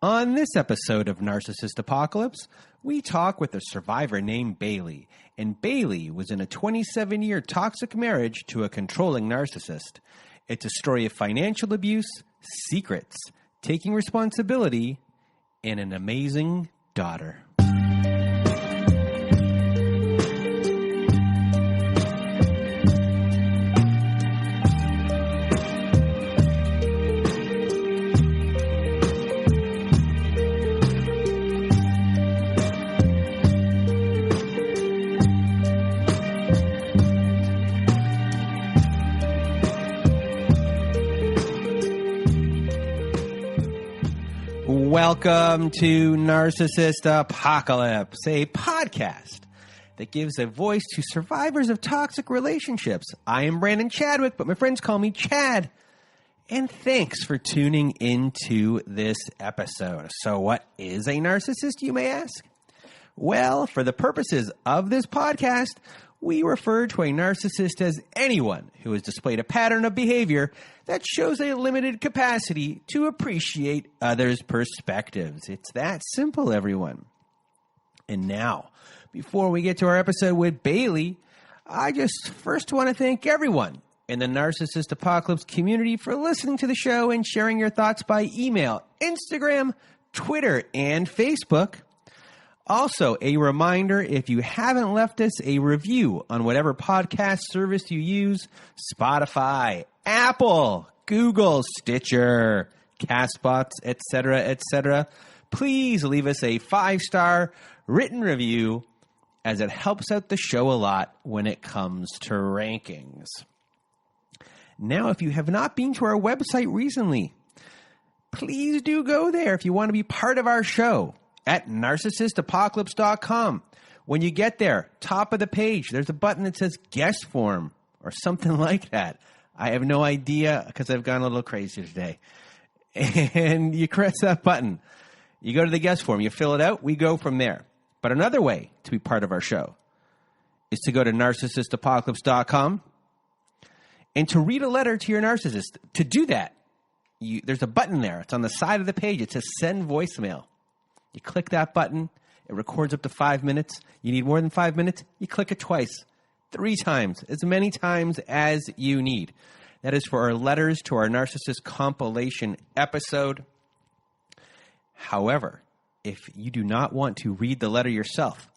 On this episode of Narcissist Apocalypse, we talk with a survivor named Bailey. And Bailey was in a 27-year toxic marriage to a controlling narcissist. It's a story of financial abuse, secrets, taking responsibility, and an amazing daughter. Welcome to Narcissist Apocalypse, a podcast that gives a voice to survivors of toxic relationships. I am Brandon Chadwick, but my friends call me Chad. And thanks for tuning into this episode. So what is a narcissist, you may ask? Well, for the purposes of this podcast, we refer to a narcissist as anyone who has displayed a pattern of behavior that shows a limited capacity to appreciate others' perspectives. It's that simple, everyone. And now, before we get to our episode with Bailey, I just first want to thank everyone in the Narcissist Apocalypse community for listening to the show and sharing your thoughts by email, Instagram, Twitter, and Facebook. Also, a reminder, if you haven't left us a review on whatever podcast service you use, Spotify, Apple, Google, Stitcher, Castbox, etc., please leave us a 5-star written review as it helps out the show a lot when it comes to rankings. Now, if you have not been to our website recently, please do go there if you want to be part of our show. At narcissistapocalypse.com. When you get there, top of the page, there's a button that says guest form or something like that. I have no idea because I've gone a little crazy today. And you press that button. You go to the guest form. You fill it out. We go from there. But another way to be part of our show is to go to narcissistapocalypse.com and to read a letter to your narcissist. To do that, there's a button there. It's on the side of the page. It says send voicemail. You click that button, it records up to 5 minutes. You need more than 5 minutes, you click it twice, 3 times, as many times as you need. That is for our letters to our narcissist compilation episode. However, if you do not want to read the letter yourself,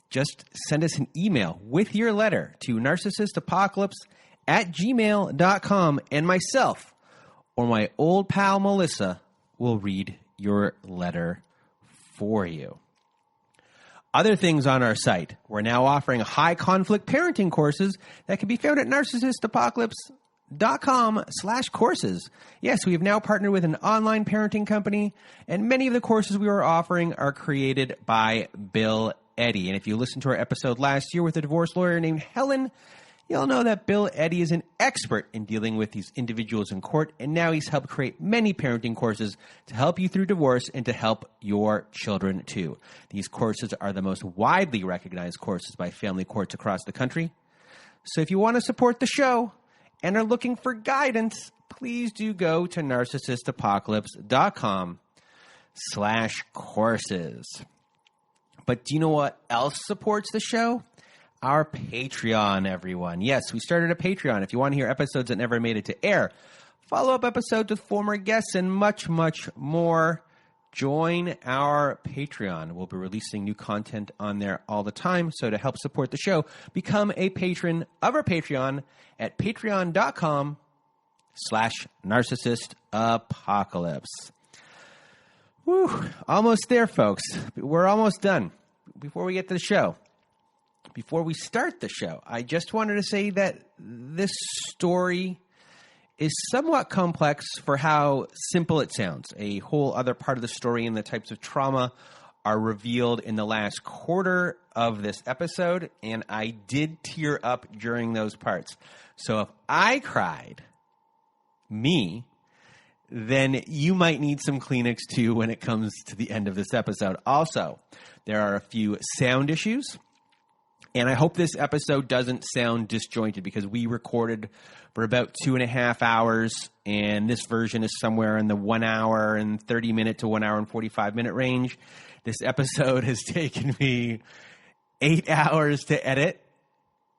just send us an email with your letter to narcissistapocalypse@gmail.com, and myself or my old pal Melissa will read your letter for you. Other things on our site. We're now offering high conflict parenting courses that can be found at narcissistapocalypse.com/courses. Yes, we have now partnered with an online parenting company, and many of the courses we are offering are created by Bill Eddy. And if you listened to our episode last year with a divorce lawyer named Helen, you'll know that Bill Eddy is an expert in dealing with these individuals in court, and now he's helped create many parenting courses to help you through divorce and to help your children too. These courses are the most widely recognized courses by family courts across the country. So if you want to support the show and are looking for guidance, please do go to narcissistapocalypse.com/courses. But do you know what else supports the show? Our Patreon, everyone. Yes, we started a Patreon. If you want to hear episodes that never made it to air, follow-up episodes with former guests, and much, much more, join our Patreon. We'll be releasing new content on there all the time. So to help support the show, become a patron of our Patreon at patreon.com/narcissistapocalypse. Whew, almost there, folks. We're almost done. Before we get to the show, before we start the show, I just wanted to say that this story is somewhat complex for how simple it sounds. A whole other part of the story and the types of trauma are revealed in the last quarter of this episode, and I did tear up during those parts. So if I cried, then you might need some Kleenex too when it comes to the end of this episode. Also, there are a few sound issues. And I hope this episode doesn't sound disjointed because we recorded for about 2.5 hours, and this version is somewhere in the 1 hour and 30 minute to 1 hour and 45 minute range. This episode has taken me 8 hours to edit,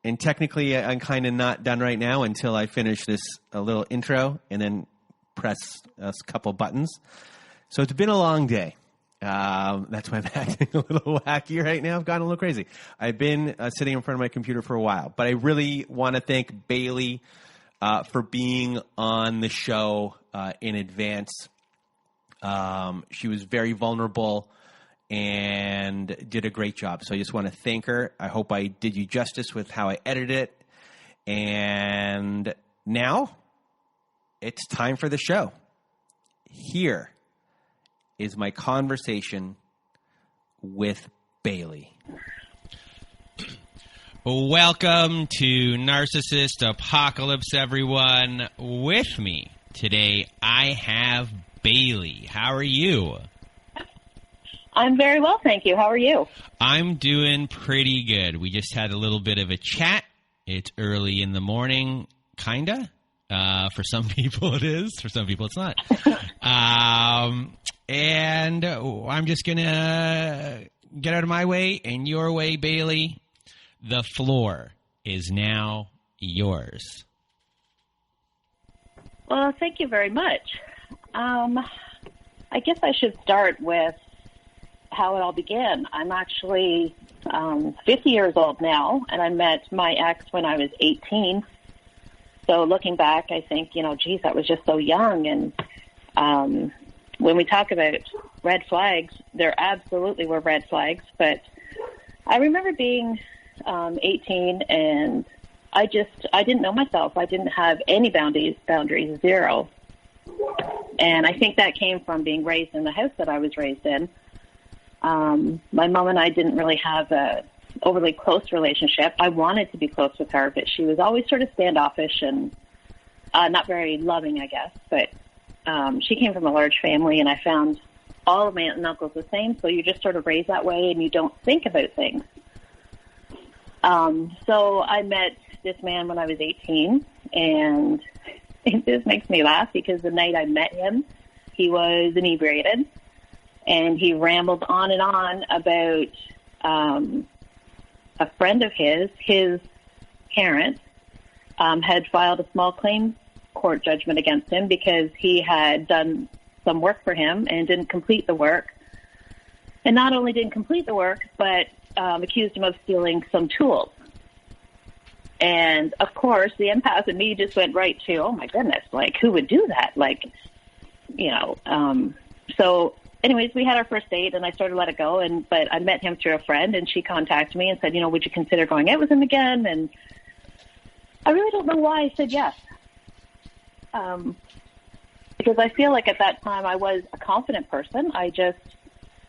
and technically I'm kind of not done right now until I finish this little intro and then press a couple buttons. So it's been a long day. That's why I'm acting a little wacky right now. I've gotten a little crazy. I've been sitting in front of my computer for a while, but I really want to thank Bailey for being on the show in advance. She was very vulnerable and did a great job. So I just want to thank her. I hope I did you justice with how I edited it. And now it's time for the show. Here is my conversation with Bailey. Welcome to Narcissist Apocalypse, everyone. With me today, I have Bailey. How are you? I'm very well, thank you. How are you? I'm doing pretty good. We just had a little bit of a chat. It's early in the morning, kinda. For some people it is. For some people it's not. And I'm just going to get out of my way and your way, Bailey. The floor is now yours. Well, thank you very much. I guess I should start with how it all began. I'm actually 50 years old now, and I met my ex when I was 18. So looking back, I think, geez, that was just so young. And when we talk about red flags, there absolutely were red flags. But I remember being 18, and I didn't know myself. I didn't have any boundaries, zero. And I think that came from being raised in the house that I was raised in. My mom and I didn't really have a overly close relationship. I wanted to be close with her, but she was always sort of standoffish and not very loving, I guess. But she came from a large family, and I found all of my aunt and uncles the same, so you just sort of raised that way and you don't think about things. So I met this man when I was 18, and it just makes me laugh because the night I met him, he was inebriated, and he rambled on and on about a friend of his parents had filed a small claims court judgment against him because he had done some work for him and didn't complete the work. And not only didn't complete the work, but accused him of stealing some tools. And, of course, the empath in me just went right to, oh, my goodness, like, who would do that? Like, so anyways, we had our first date, and I sort of let it go. But I met him through a friend, and she contacted me and said, would you consider going out with him again? And I really don't know why I said yes. Because I feel like at that time I was a confident person.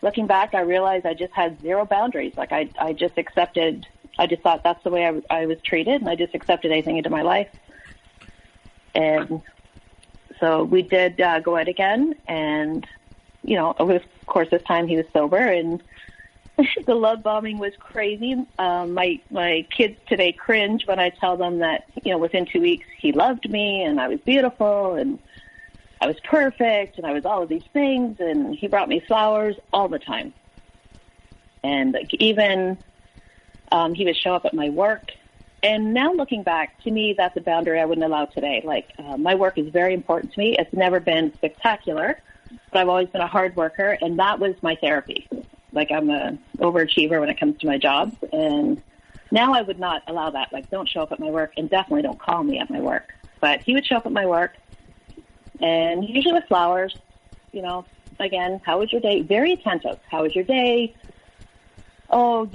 Looking back, I realized I just had zero boundaries. Like I just thought that's the way I was treated, and I just accepted anything into my life. And so we did go out again, and, of course, this time he was sober, and the love bombing was crazy. My kids today cringe when I tell them that, within 2 weeks he loved me, and I was beautiful, and I was perfect, and I was all of these things, and he brought me flowers all the time. And even he would show up at my work. And now looking back, to me, that's a boundary I wouldn't allow today. Like, my work is very important to me. It's never been spectacular, but I've always been a hard worker, and that was my therapy. Like, I'm an overachiever when it comes to my job, and now I would not allow that. Like, don't show up at my work, and definitely don't call me at my work. But he would show up at my work, and usually with flowers, again, how was your day? Very attentive. How was your day? Oh,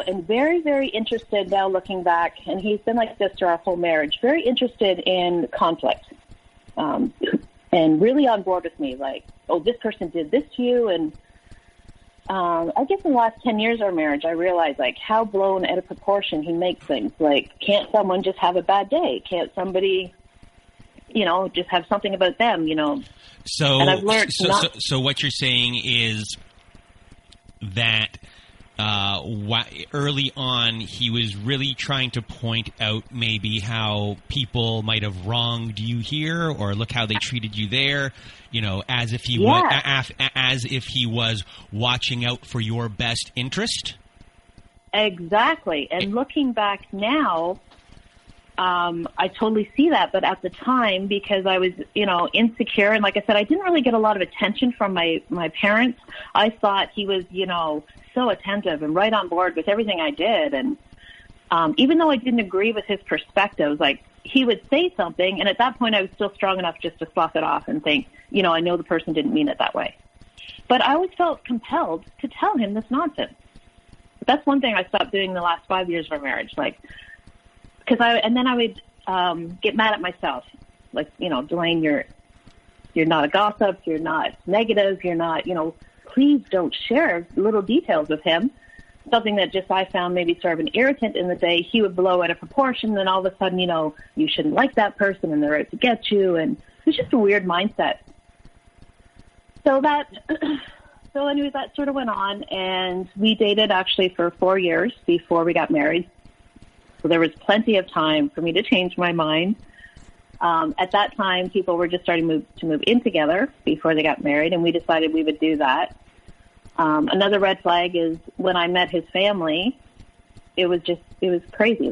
and very, very interested now looking back, and he's been like this through our whole marriage, very interested in conflict, and really on board with me, like, oh, this person did this to you, and I guess in the last 10 years of our marriage, I realized, like, how blown out of proportion he makes things. Like, can't someone just have a bad day? Can't somebody, just have something about them, So, and I've learned so what you're saying is that early on, he was really trying to point out maybe how people might have wronged you here, or look how they treated you there, as if he as if he was watching out for your best interest. Exactly. And looking back now, I totally see that. But at the time, because I was, insecure, and like I said, I didn't really get a lot of attention from my parents. I thought he was, so attentive and right on board with everything I did. And even though I didn't agree with his perspectives, like, he would say something, and at that point I was still strong enough just to slough it off and think, I know the person didn't mean it that way. But I always felt compelled to tell him this nonsense. That's one thing I stopped doing the last 5 years of our marriage, because I would get mad at myself, like, Dwayne, you're not a gossip, you're not negative, you're not, please don't share little details with him. Something that just I found maybe sort of an irritant in the day, he would blow out of proportion, and all of a sudden, you shouldn't like that person, and they're out to get you, and it was just a weird mindset. So anyway, that sort of went on, and we dated actually for 4 years before we got married. So there was plenty of time for me to change my mind. At that time, people were just starting to move in together before they got married, and we decided we would do that. Another red flag is when I met his family, it was crazy.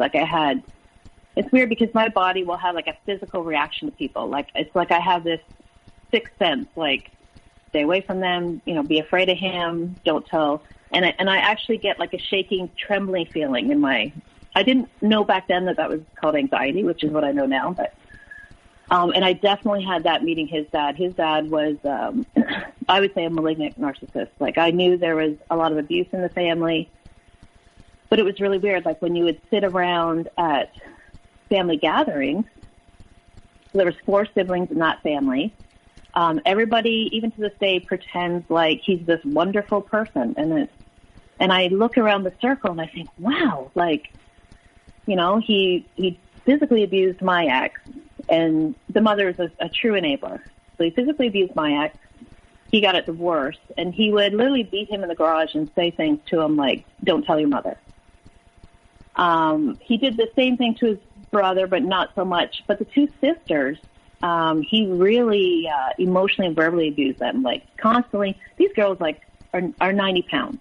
It's weird because my body will have like a physical reaction to people. Like, it's like I have this sixth sense, like, stay away from them, be afraid of him, don't tell. And I actually get like a shaking, trembling feeling in I didn't know back then that was called anxiety, which is what I know now. But, and I definitely had that meeting his dad. His dad was, I would say, a malignant narcissist. Like, I knew there was a lot of abuse in the family, but it was really weird. Like, when you would sit around at family gatherings, there was 4 siblings in that family. Everybody, even to this day, pretends like he's this wonderful person. And I look around the circle and I think, wow, like, he physically abused my ex, and the mother is a true enabler. So he physically abused my ex. He got it divorced, and he would literally beat him in the garage and say things to him like, don't tell your mother. He did the same thing to his brother, but not so much. But the 2 sisters, he really emotionally and verbally abused them, like, constantly. These girls, like, are 90 pounds.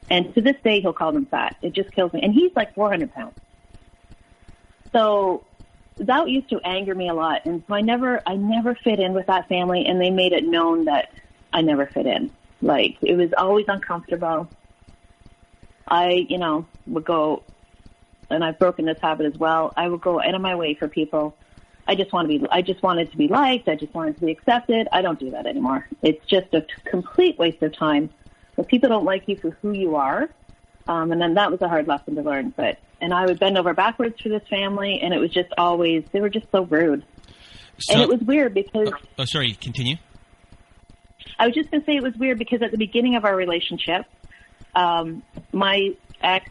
And to this day, he'll call them fat. It just kills me. And he's like 400 pounds. So that used to anger me a lot. And so I never fit in with that family, and they made it known that I never fit in. Like, it was always uncomfortable. I, would go, and I've broken this habit as well, I would go out of my way for people. I just wanted to be liked. I just wanted to be accepted. I don't do that anymore. It's just a complete waste of time. When people don't like you for who you are, and then that was a hard lesson to learn. And I would bend over backwards for this family, and it was just always, they were just so rude. So, and it was weird because... Oh, sorry, continue. I was just going to say it was weird because at the beginning of our relationship, my ex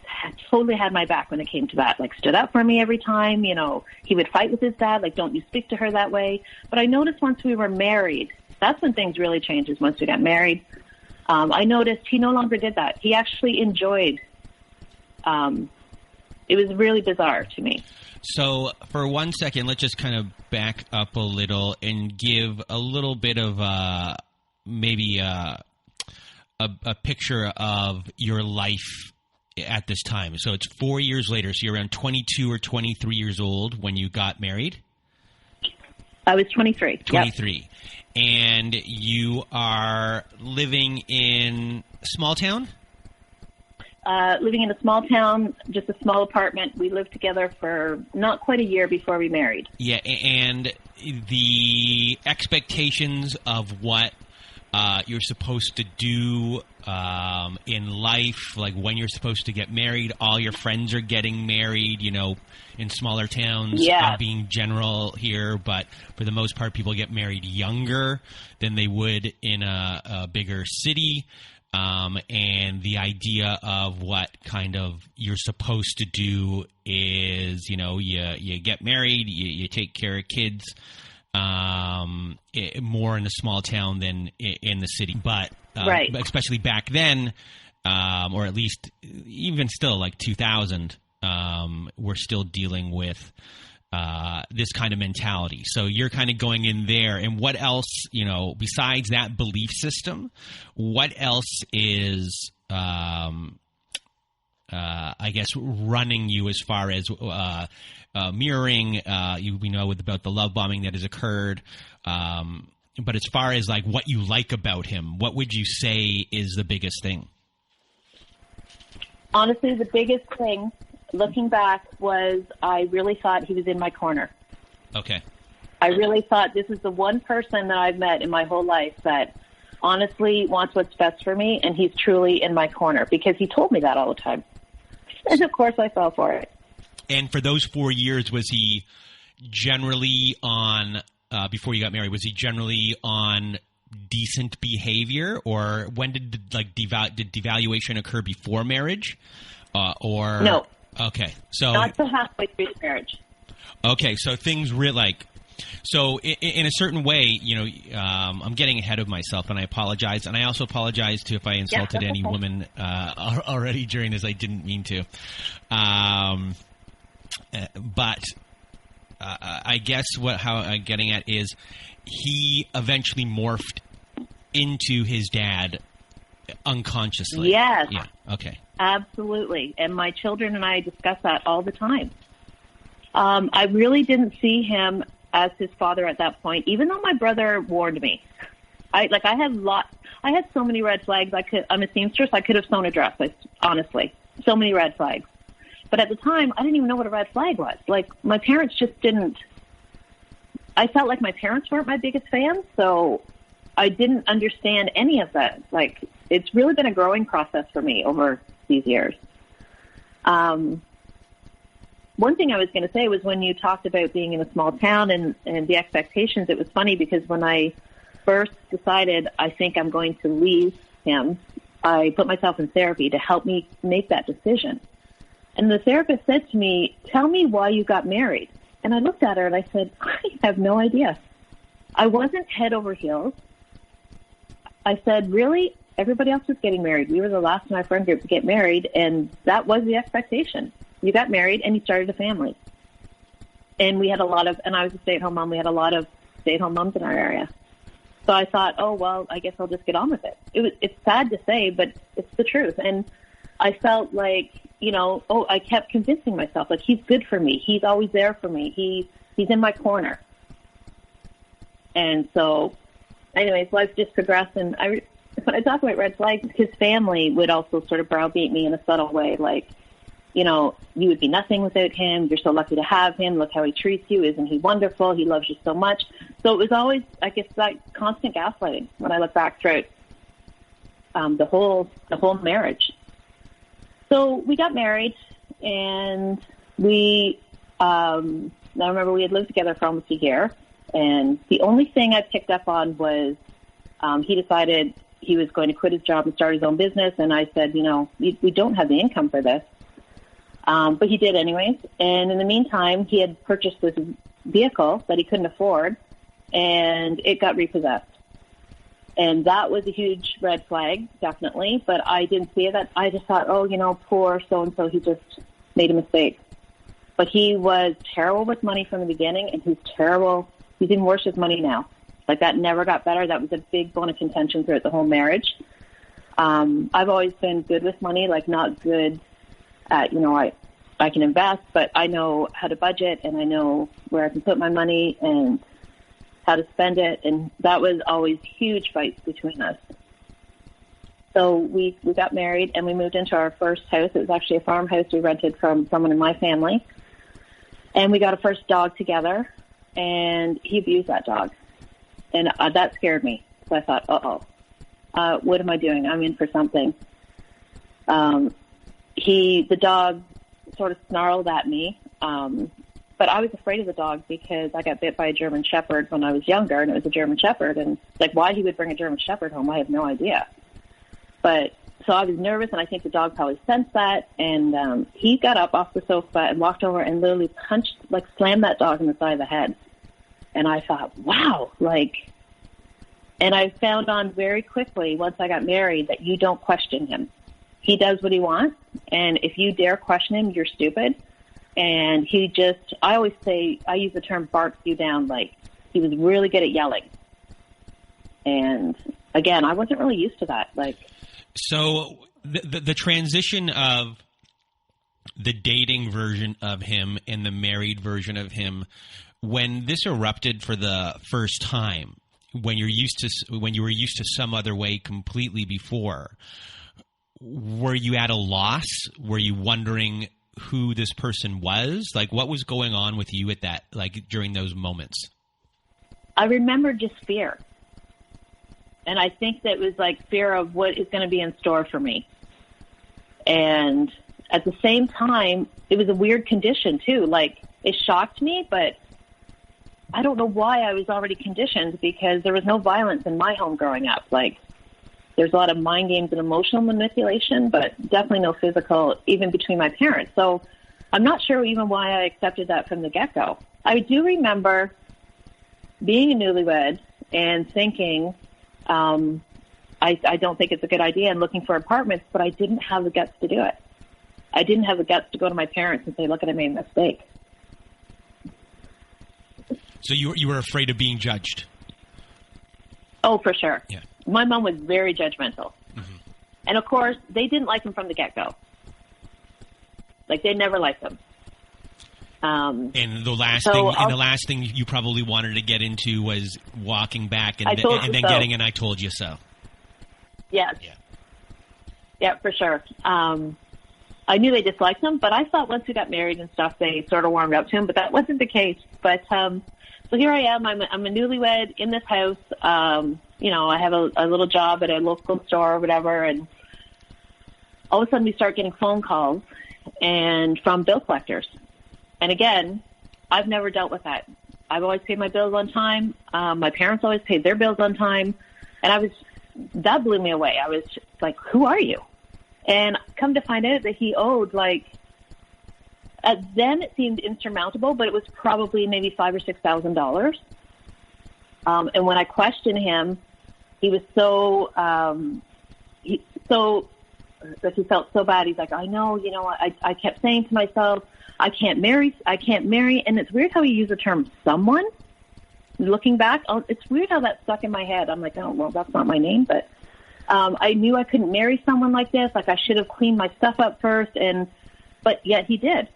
totally had my back when it came to that. Like, stood up for me every time. He would fight with his dad, like, don't you speak to her that way. But I noticed once we were married, that's when things really changed, is once we got married. I noticed he no longer did that. He actually enjoyed. It was really bizarre to me. So for 1 second, let's just kind of back up a little and give a little bit of maybe a picture of your life at this time. So it's 4 years later. So you're around 22 or 23 years old when you got married? I was 23. 23. Yep. And you are living in a small town? Living in a small town, just a small apartment. We lived together for not quite a year before we married. Yeah, and the expectations of what you're supposed to do in life, like when you're supposed to get married, all your friends are getting married, in smaller towns. Yeah. I'm being general here, but for the most part, people get married younger than they would in a bigger city. And the idea of what kind of you're supposed to do is, you get married, you take care of kids, more in a small town than in the city. But right. Especially back then, or at least even still like 2000, we're still dealing with this kind of mentality. So you're kind of going in there, and what else, besides that belief system, what else is, I guess, running you as far as mirroring, we know about the love bombing that has occurred, but as far as like what you like about him, what would you say is the biggest thing? Honestly, the biggest thing, looking back, was I really thought he was in my corner. Okay. I really thought this is the one person that I've met in my whole life that honestly wants what's best for me, and he's truly in my corner, because he told me that all the time. And of course I fell for it. And for those 4 years, was he generally on, before you got married, was he generally on decent behavior, or when did did devaluation occur before marriage? Or no. Okay, so not till halfway through the marriage. Okay, so things so in a certain way, I'm getting ahead of myself, and I apologize, and I also apologize to if I insulted any woman already during this. I didn't mean to, but I guess how I'm getting at is he eventually morphed into his dad unconsciously. Yes. Yeah. Okay. Absolutely. And my children and I discuss that all the time. I really didn't see him as his father at that point, even though my brother warned me. I had so many red flags. I'm a seamstress. I could have sewn a dress. Honestly, so many red flags. But at the time, I didn't even know what a red flag was. Like, my parents just didn't. I felt like my parents weren't my biggest fans, so I didn't understand any of that. Like, it's really been a growing process for me over these years. One thing I was going to say was when you talked about being in a small town and the expectations, it was funny because when I first decided I think I'm going to leave him, I put myself in therapy to help me make that decision. And the therapist said to me, "Tell me why you got married." And I looked at her and I said, "I have no idea. I wasn't head over heels." I said, "Really? Everybody else was getting married. We were the last in our friend group to get married, and that was the expectation. You got married and you started a family." And we had and I was a stay-at-home mom. We had a lot of stay-at-home moms in our area. So I thought, oh, well, I guess I'll just get on with it. It's sad to say, but it's the truth. And I felt like, I kept convincing myself, like, he's good for me. He's always there for me. He's in my corner. And so, anyways, life just progressed. And when I talk about red flags, his family would also sort of browbeat me in a subtle way, like, you would be nothing without him. You're so lucky to have him. Look how he treats you. Isn't he wonderful? He loves you so much. So it was always, I guess, that constant gaslighting when I look back throughout the whole marriage. So we got married, and I remember we had lived together for almost a year, and the only thing I picked up on was he decided he was going to quit his job and start his own business, and I said, we don't have the income for this. But he did anyways, and in the meantime, he had purchased this vehicle that he couldn't afford, and it got repossessed. And that was a huge red flag, definitely, but I didn't see that. I just thought, poor so-and-so, he just made a mistake. But he was terrible with money from the beginning, and he's even worse with money now. Like, that never got better. That was a big bone of contention throughout the whole marriage. I've always been good with money, like, not good at, I can invest, but I know how to budget, and I know where I can put my money and how to spend it, and that was always huge fights between us. So we got married, and we moved into our first house. It was actually a farmhouse we rented from someone in my family, and we got a first dog together, and he abused that dog, and that scared me. So I thought, what am I doing? I'm in for something. The dog sort of snarled at me, but I was afraid of the dog because I got bit by a German Shepherd when I was younger, and it was a German Shepherd, and like, why he would bring a German Shepherd home, I have no idea. But so I was nervous, and I think the dog probably sensed that, and he got up off the sofa and walked over and literally slammed that dog in the side of the head. And I thought, wow, and I found on very quickly once I got married that you don't question him. he does what he wants. And if you dare question him, you're stupid. And he just, I always say, I use the term barks you down. Like, he was really good at yelling. And again, I wasn't really used to that. Like, so the transition of the dating version of him and the married version of him, when this erupted for the first time, when you were used to some other way completely before, were you at a loss? Were you wondering who this person was? Like, what was going on with you at that, like, during those moments? I remember just fear. And I think that was like fear of what is going to be in store for me. And at the same time, it was a weird condition too. Like, it shocked me, but I don't know why I was already conditioned, because there was no violence in my home growing up. Like, there's a lot of mind games and emotional manipulation, but definitely no physical, even between my parents. So I'm not sure even why I accepted that from the get-go. I do remember being a newlywed and thinking, I don't think it's a good idea, and looking for apartments, but I didn't have the guts to do it. I didn't have the guts to go to my parents and say, look, I made a mistake. So you were afraid of being judged? Oh, for sure. Yeah. My mom was very judgmental. Mm-hmm. And, of course, they didn't like him from the get-go. Like, they never liked him. And the last thing you probably wanted to get into was walking back and then getting an "I told you so." Yes. Yeah, for sure. I knew they disliked him, but I thought once we got married and stuff, they sort of warmed up to him. But that wasn't the case. But so here I am. I'm a newlywed in this house. I have a little job at a local store or whatever, and all of a sudden we start getting phone calls and from bill collectors. And again, I've never dealt with that. I've always paid my bills on time. My parents always paid their bills on time. And that blew me away. I was just like, who are you? And come to find out that he owed, like, then it seemed insurmountable, but it was probably maybe $5,000 or $6,000. And when I questioned him, he was he felt so bad. He's like, I know, I kept saying to myself, I can't marry. And it's weird how he used the term someone. Looking back, it's weird how that stuck in my head. I'm like, oh, well, that's not my name. But I knew I couldn't marry someone like this. Like, I should have cleaned my stuff up first. But yet he did.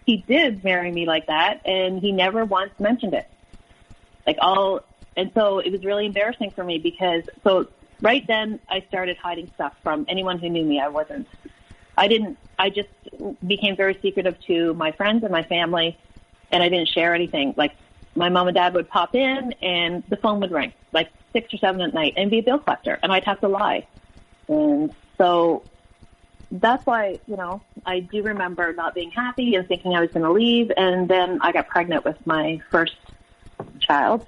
He did marry me like that. And he never once mentioned it. And so it was really embarrassing for me because right then I started hiding stuff from anyone who knew me. I just became very secretive to my friends and my family, and I didn't share anything. Like, my mom and dad would pop in and the phone would ring, like 6 or 7 at night, and be a bill collector, and I'd have to lie. And so that's why, I do remember not being happy and thinking I was going to leave, and then I got pregnant with my first child.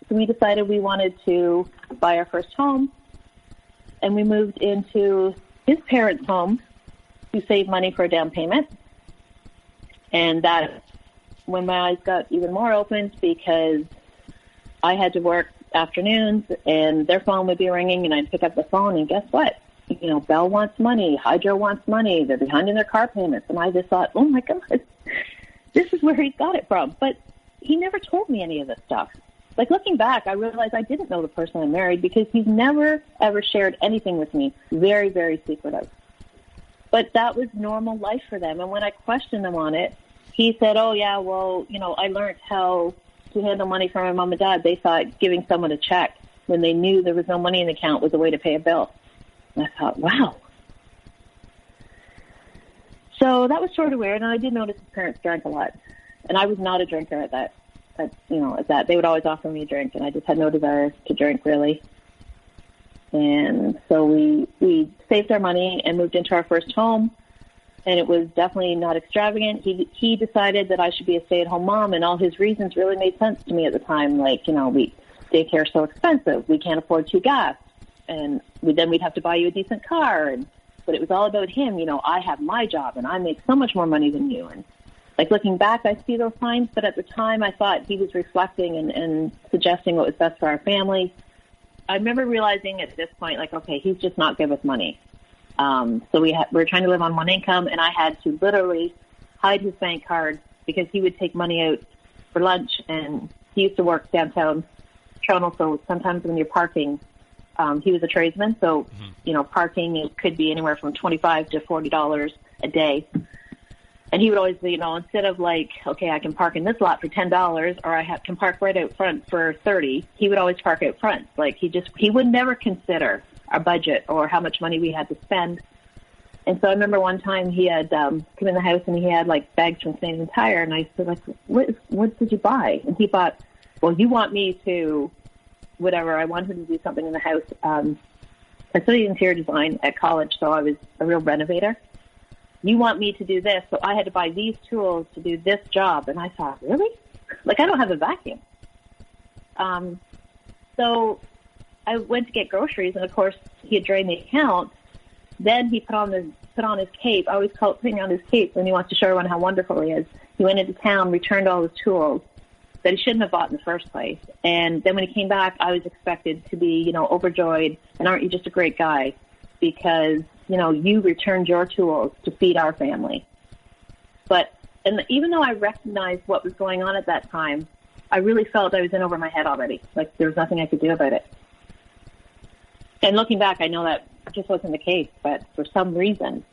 So we decided we wanted to buy our first home, and we moved into his parents' home to save money for a down payment. And that, when my eyes got even more opened, because I had to work afternoons and their phone would be ringing and I'd pick up the phone and guess what? Bell wants money, Hydro wants money, they're behind in their car payments. And I just thought, oh my God, this is where he's got it from. But he never told me any of this stuff. Like, looking back, I realized I didn't know the person I married because he's never, ever shared anything with me. Very, very secretive. But that was normal life for them. And when I questioned him on it, he said, oh, yeah, well, I learned how to handle money from my mom and dad. They thought giving someone a check when they knew there was no money in the account was a way to pay a bill. And I thought, wow. So that was sort of weird. And I did notice his parents drank a lot. And I was not a drinker at that. They would always offer me a drink, and I just had no desire to drink, really. And so we saved our money and moved into our first home, and it was definitely not extravagant. He decided that I should be a stay-at-home mom, and all his reasons really made sense to me at the time. Like, daycare is so expensive, we can't afford 2 gas, and we'd have to buy you a decent car. But it was all about him. I have my job, and I make so much more money than you. And looking back, I see those signs, but at the time I thought he was reflecting and suggesting what was best for our family. I remember realizing at this point, okay, he's just not good with money. So we were trying to live on one income, and I had to literally hide his bank card because he would take money out for lunch, and he used to work downtown Toronto, so sometimes when you're parking, he was a tradesman, so, parking, it could be anywhere from $25 to $40 a day. And he would always, instead of like, okay, I can park in this lot for $10 or I can park right out front for $30, he would always park out front. Like he would never consider our budget or how much money we had to spend. And so I remember one time he had come in the house and he had like bags from Canadian Tire, and I said, like, what did you buy? And he thought, well, you want me to, whatever, I wanted to do something in the house. I studied interior design at college, so I was a real renovator. You want me to do this, so I had to buy these tools to do this job. And I thought, really? Like, I don't have a vacuum. So I went to get groceries, and of course he had drained the account. Then he put on his cape. I always call it putting on his cape when he wants to show everyone how wonderful he is. He went into town, returned all his tools that he shouldn't have bought in the first place. And then when he came back, I was expected to be, overjoyed. And aren't you just a great guy? Because, you returned your tools to feed our family. And even though I recognized what was going on at that time, I really felt I was in over my head already. Like there was nothing I could do about it. And looking back, I know that just wasn't the case, but for some reason,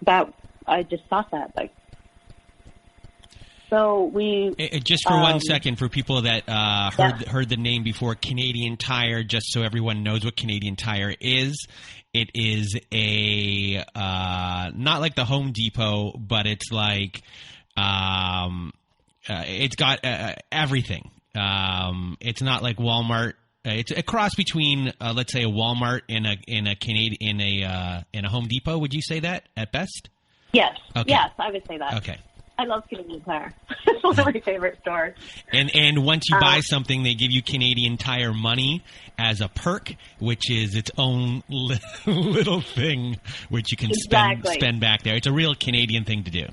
that I just thought that. So we just for 1 second for people that heard the name before, Canadian Tire. Just so everyone knows what Canadian Tire is, it is a not like the Home Depot, but it's like it's got everything. It's not like Walmart. It's a cross between, let's say, a Walmart and a Home Depot. Would you say that at best? Yes. Okay. Yes, I would say that. Okay. I love Canadian Tire. It's one of my favorite stores. And once you buy something, they give you Canadian Tire money as a perk, which is its own little thing which you can spend back there. It's a real Canadian thing to do.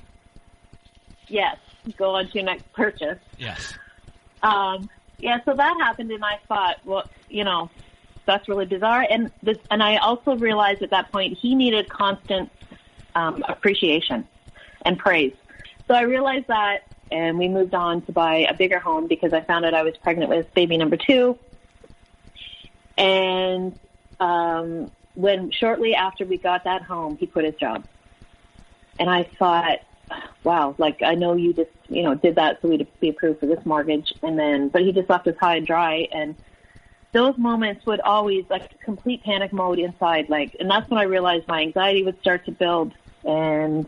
Yes. Go on to your next purchase. Yes. Yeah, so that happened, and I thought, well, that's really bizarre. And I also realized at that point he needed constant appreciation and praise. So I realized that, and we moved on to buy a bigger home because I found out I was pregnant with baby number 2. And shortly after we got that home, he quit his job. And I thought, wow, like I know you just, did that so we'd be approved for this mortgage. But he just left us high and dry. And those moments would always, like, complete panic mode inside. And that's when I realized my anxiety would start to build. And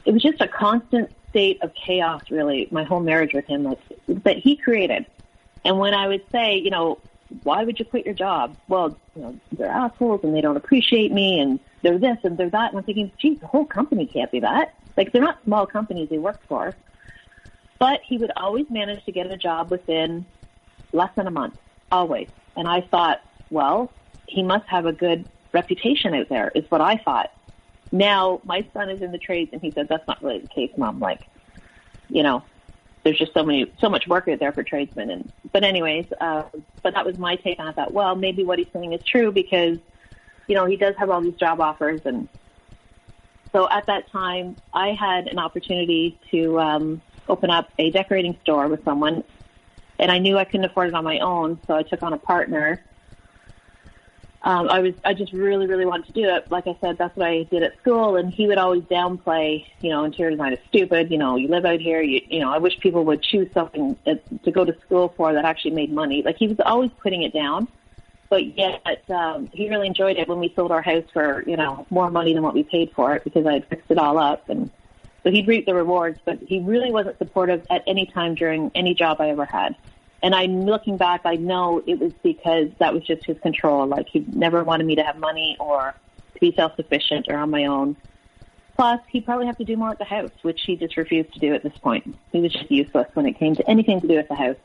it was just a constant state of chaos, really, my whole marriage with him that he created. And when I would say, why would you quit your job? Well, they're assholes and they don't appreciate me and they're this and they're that. And I'm thinking, geez, the whole company can't be that. Like, they're not small companies he worked for. But he would always manage to get a job within less than a month, always. And I thought, well, he must have a good reputation out there, is what I thought. Now, my son is in the trades, and he said, that's not really the case, Mom. There's just so much work out there for tradesmen. But that was my take on it. I thought, well, maybe what he's saying is true because, he does have all these job offers. And so at that time, I had an opportunity to open up a decorating store with someone, and I knew I couldn't afford it on my own, so I took on a partner. I just really, really wanted to do it. Like I said, that's what I did at school, and he would always downplay, interior design is stupid, you live out here, I wish people would choose something to go to school for that actually made money. Like, he was always putting it down, but yet he really enjoyed it when we sold our house for, more money than what we paid for it because I had fixed it all up. And so he'd reap the rewards, but he really wasn't supportive at any time during any job I ever had. And I'm looking back, I know it was because that was just his control. Like, he never wanted me to have money or to be self-sufficient or on my own. Plus, he'd probably have to do more at the house, which he just refused to do at this point. He was just useless when it came to anything to do with the house.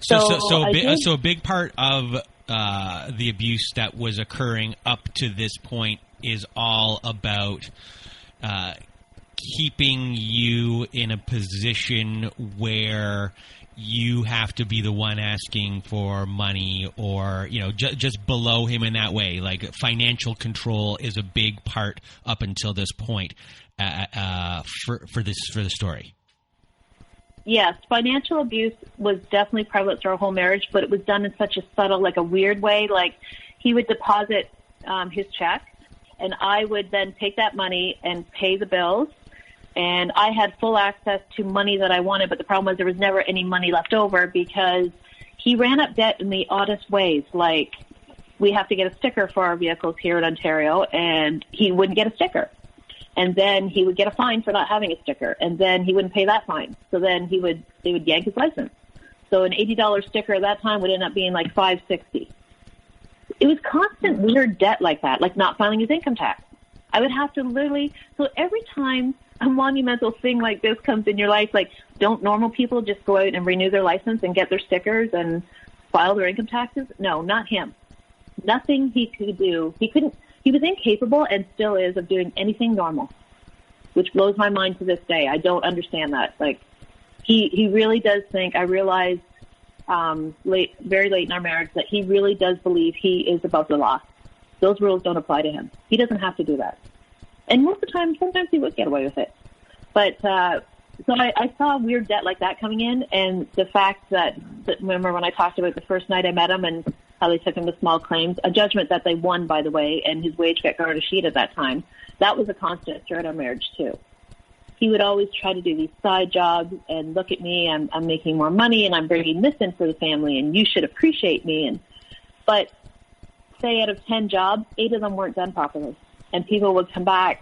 So a big part of the abuse that was occurring up to this point is all about keeping you in a position where you have to be the one asking for money, or just below him in that way. Like financial control is a big part up until this point for the story. Yes, financial abuse was definitely prevalent through our whole marriage, but it was done in such a subtle, like a weird way. Like he would deposit his check, and I would then take that money and pay the bills. And I had full access to money that I wanted, but the problem was there was never any money left over because he ran up debt in the oddest ways. Like we have to get a sticker for our vehicles here in Ontario, and he wouldn't get a sticker. And then he would get a fine for not having a sticker, and then he wouldn't pay that fine. So then they would yank his license. So an $80 sticker at that time would end up being like $5.60. It was constant weird debt like that, like not filing his income tax. I would have to literally, so every time a monumental thing like this comes in your life, like don't normal people just go out and renew their license and get their stickers and file their income taxes? No, not him. Nothing he could do. He was incapable and still is of doing anything normal, which blows my mind to this day. I don't understand that. Like he really does think, I realized very late in our marriage that he really does believe he is above the law. Those rules don't apply to him. He doesn't have to do that. And most of the time, sometimes he would get away with it. But so I saw weird debt like that coming in, and the fact that remember when I talked about the first night I met him and how they took him to small claims, a judgment that they won, by the way, and his wage got garnished at that time. That was a constant throughout our marriage, too. He would always try to do these side jobs and look at me, I'm making more money, and I'm bringing this in for the family, and you should appreciate me. But say out of 10 jobs, 8 of them weren't done properly. And people would come back.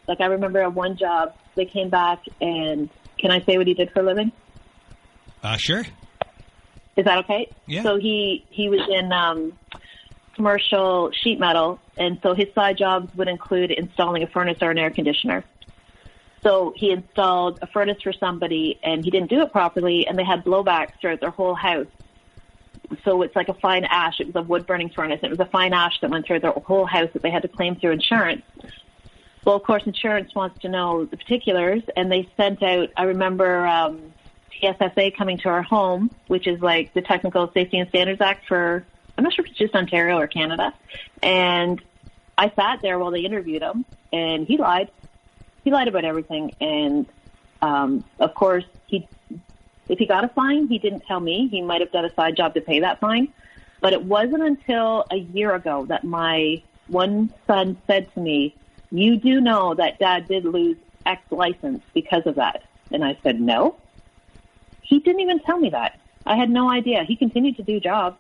Like I remember at one job, they came back and, can I say what he did for a living? Sure. Is that okay? Yeah. So he was in commercial sheet metal, and so his side jobs would include installing a furnace or an air conditioner. So he installed a furnace for somebody, and he didn't do it properly, and they had blowbacks throughout their whole house. So it's like a fine ash. It was a wood-burning furnace. It was a fine ash that went through their whole house that they had to claim through insurance. Well, of course, insurance wants to know the particulars, and they sent out, I remember TSSA coming to our home, which is like the Technical Safety and Standards Act for, I'm not sure if it's just Ontario or Canada. And I sat there while they interviewed him, and he lied. He lied about everything. And, of course, if he got a fine, he didn't tell me. He might have done a side job to pay that fine. But it wasn't until a year ago that my one son said to me, you do know that Dad did lose X license because of that. And I said, no. He didn't even tell me that. I had no idea. He continued to do jobs.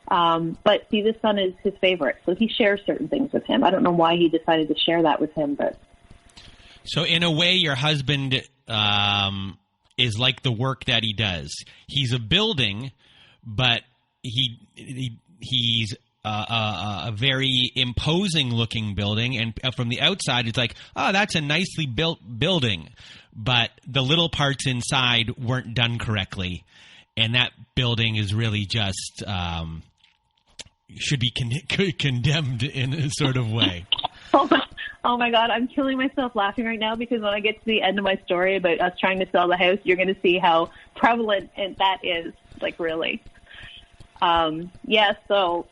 But see, this son is his favorite. So he shares certain things with him. I don't know why he decided to share that with him, but. So in a way, your husband is like the work that he does. He's a building, but he's a very imposing-looking building, and from the outside, it's like, oh, that's a nicely built building, but the little parts inside weren't done correctly, and that building is really just should be condemned in a sort of way. Oh my God, I'm killing myself laughing right now because when I get to the end of my story about us trying to sell the house, you're going to see how prevalent that is, like really. So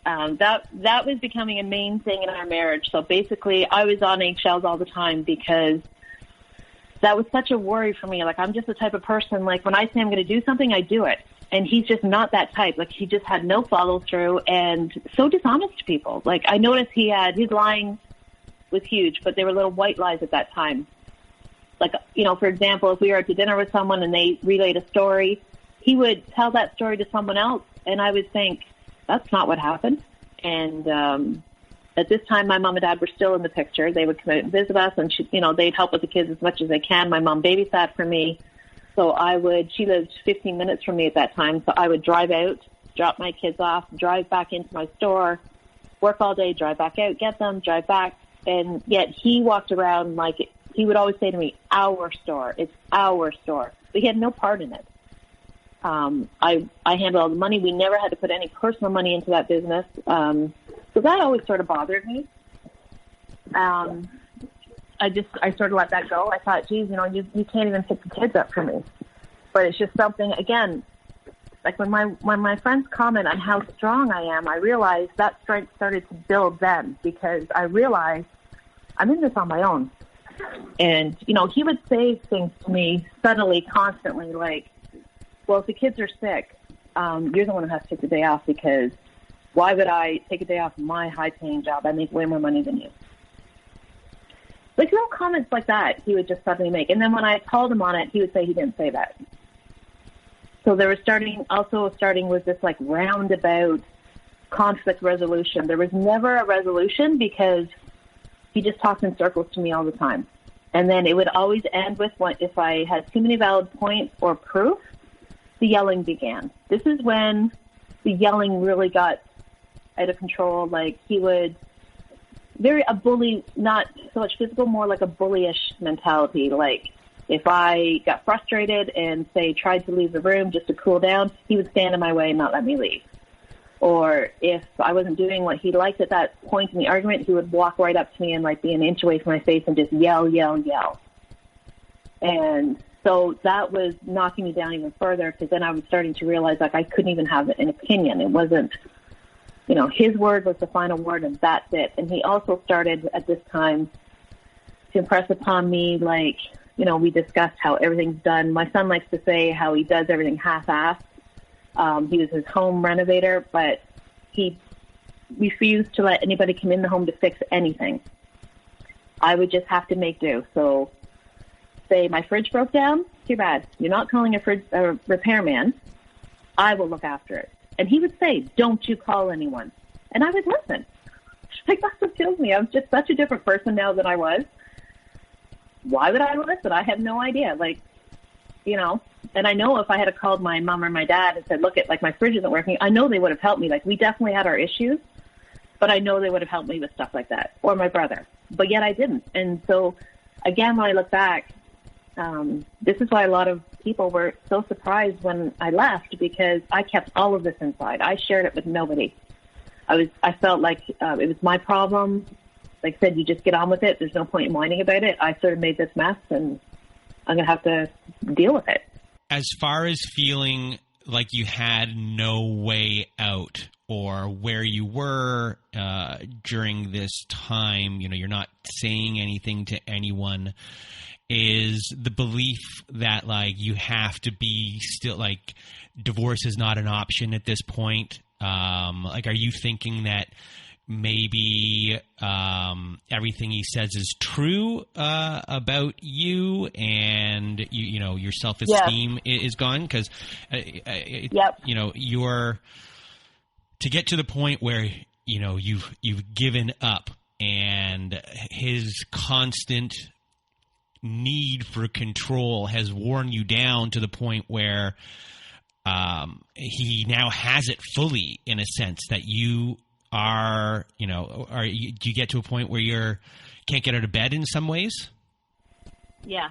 that was becoming a main thing in our marriage. So basically, I was on eggshells all the time because that was such a worry for me. Like, I'm just the type of person, like, when I say I'm going to do something, I do it. And he's just not that type. Like, he just had no follow-through and so dishonest to people. Like, I noticed his lying was huge, but they were little white lies at that time. Like, for example, if we were at dinner with someone and they relayed a story, he would tell that story to someone else, and I would think, that's not what happened. And at this time, my mom and dad were still in the picture. They would come out and visit us, and they'd help with the kids as much as they can. My mom babysat for me, so she lived 15 minutes from me at that time, so I would drive out, drop my kids off, drive back into my store, work all day, drive back out, get them, drive back, and yet he walked around like he would always say to me, our store, it's our store. But he had no part in it. I handled all the money. We never had to put any personal money into that business. So that always sort of bothered me. I sort of let that go. I thought, geez, you can't even pick the kids up for me. But it's just something, again, like when my friends comment on how strong I am, I realized that strength started to build then, because I realized I'm in this on my own. And, he would say things to me subtly, constantly, like, well, if the kids are sick, you're the one who has to take the day off, because why would I take a day off my high-paying job? I make way more money than you. Like, little comments like that he would just suddenly make. And then when I called him on it, he would say he didn't say that. So there was starting with this, like, roundabout conflict resolution. There was never a resolution because he just talked in circles to me all the time. And then it would always end with, if I had too many valid points or proof, the yelling began. This is when the yelling really got out of control. Like, he would a bully, not so much physical, more like a bullyish mentality. Like, if I got frustrated and, say, tried to leave the room just to cool down, he would stand in my way and not let me leave. Or if I wasn't doing what he liked at that point in the argument, he would walk right up to me and, like, be an inch away from my face and just yell, yell, yell. And so that was knocking me down even further, because then I was starting to realize, like, I couldn't even have an opinion. It wasn't, his word was the final word, and that's it. And he also started at this time to impress upon me, like, we discussed how everything's done. My son likes to say how he does everything half-assed. He was his home renovator, but he refused to let anybody come in the home to fix anything. I would just have to make do. So, say my fridge broke down, too bad. You're not calling a repairman. I will look after it. And he would say, don't you call anyone. And I would listen. Like, that's what kills me. I'm just such a different person now than I was. Why would I listen? I have no idea. Like, and I know if I had called my mom or my dad and said, look, my fridge isn't working, I know they would have helped me. Like, we definitely had our issues, but I know they would have helped me with stuff like that, or my brother. But yet I didn't. And so, again, when I look back, this is why a lot of people were so surprised when I left, because I kept all of this inside. I shared it with nobody. I felt like it was my problem. Like I said, you just get on with it. There's no point in whining about it. I sort of made this mess, and I'm going to have to deal with it. As far as feeling like you had no way out, or where you were during this time, you're not saying anything to anyone, is the belief that, like, you have to be still, like, divorce is not an option at this point. Like, are you thinking that maybe everything he says is true about you, and your self-esteem is gone? Because you're to get to the point where you've given up, and his constant need for control has worn you down to the point where he now has it fully, in a sense, that you are, do you get to a point where you can't get out of bed in some ways? Yeah,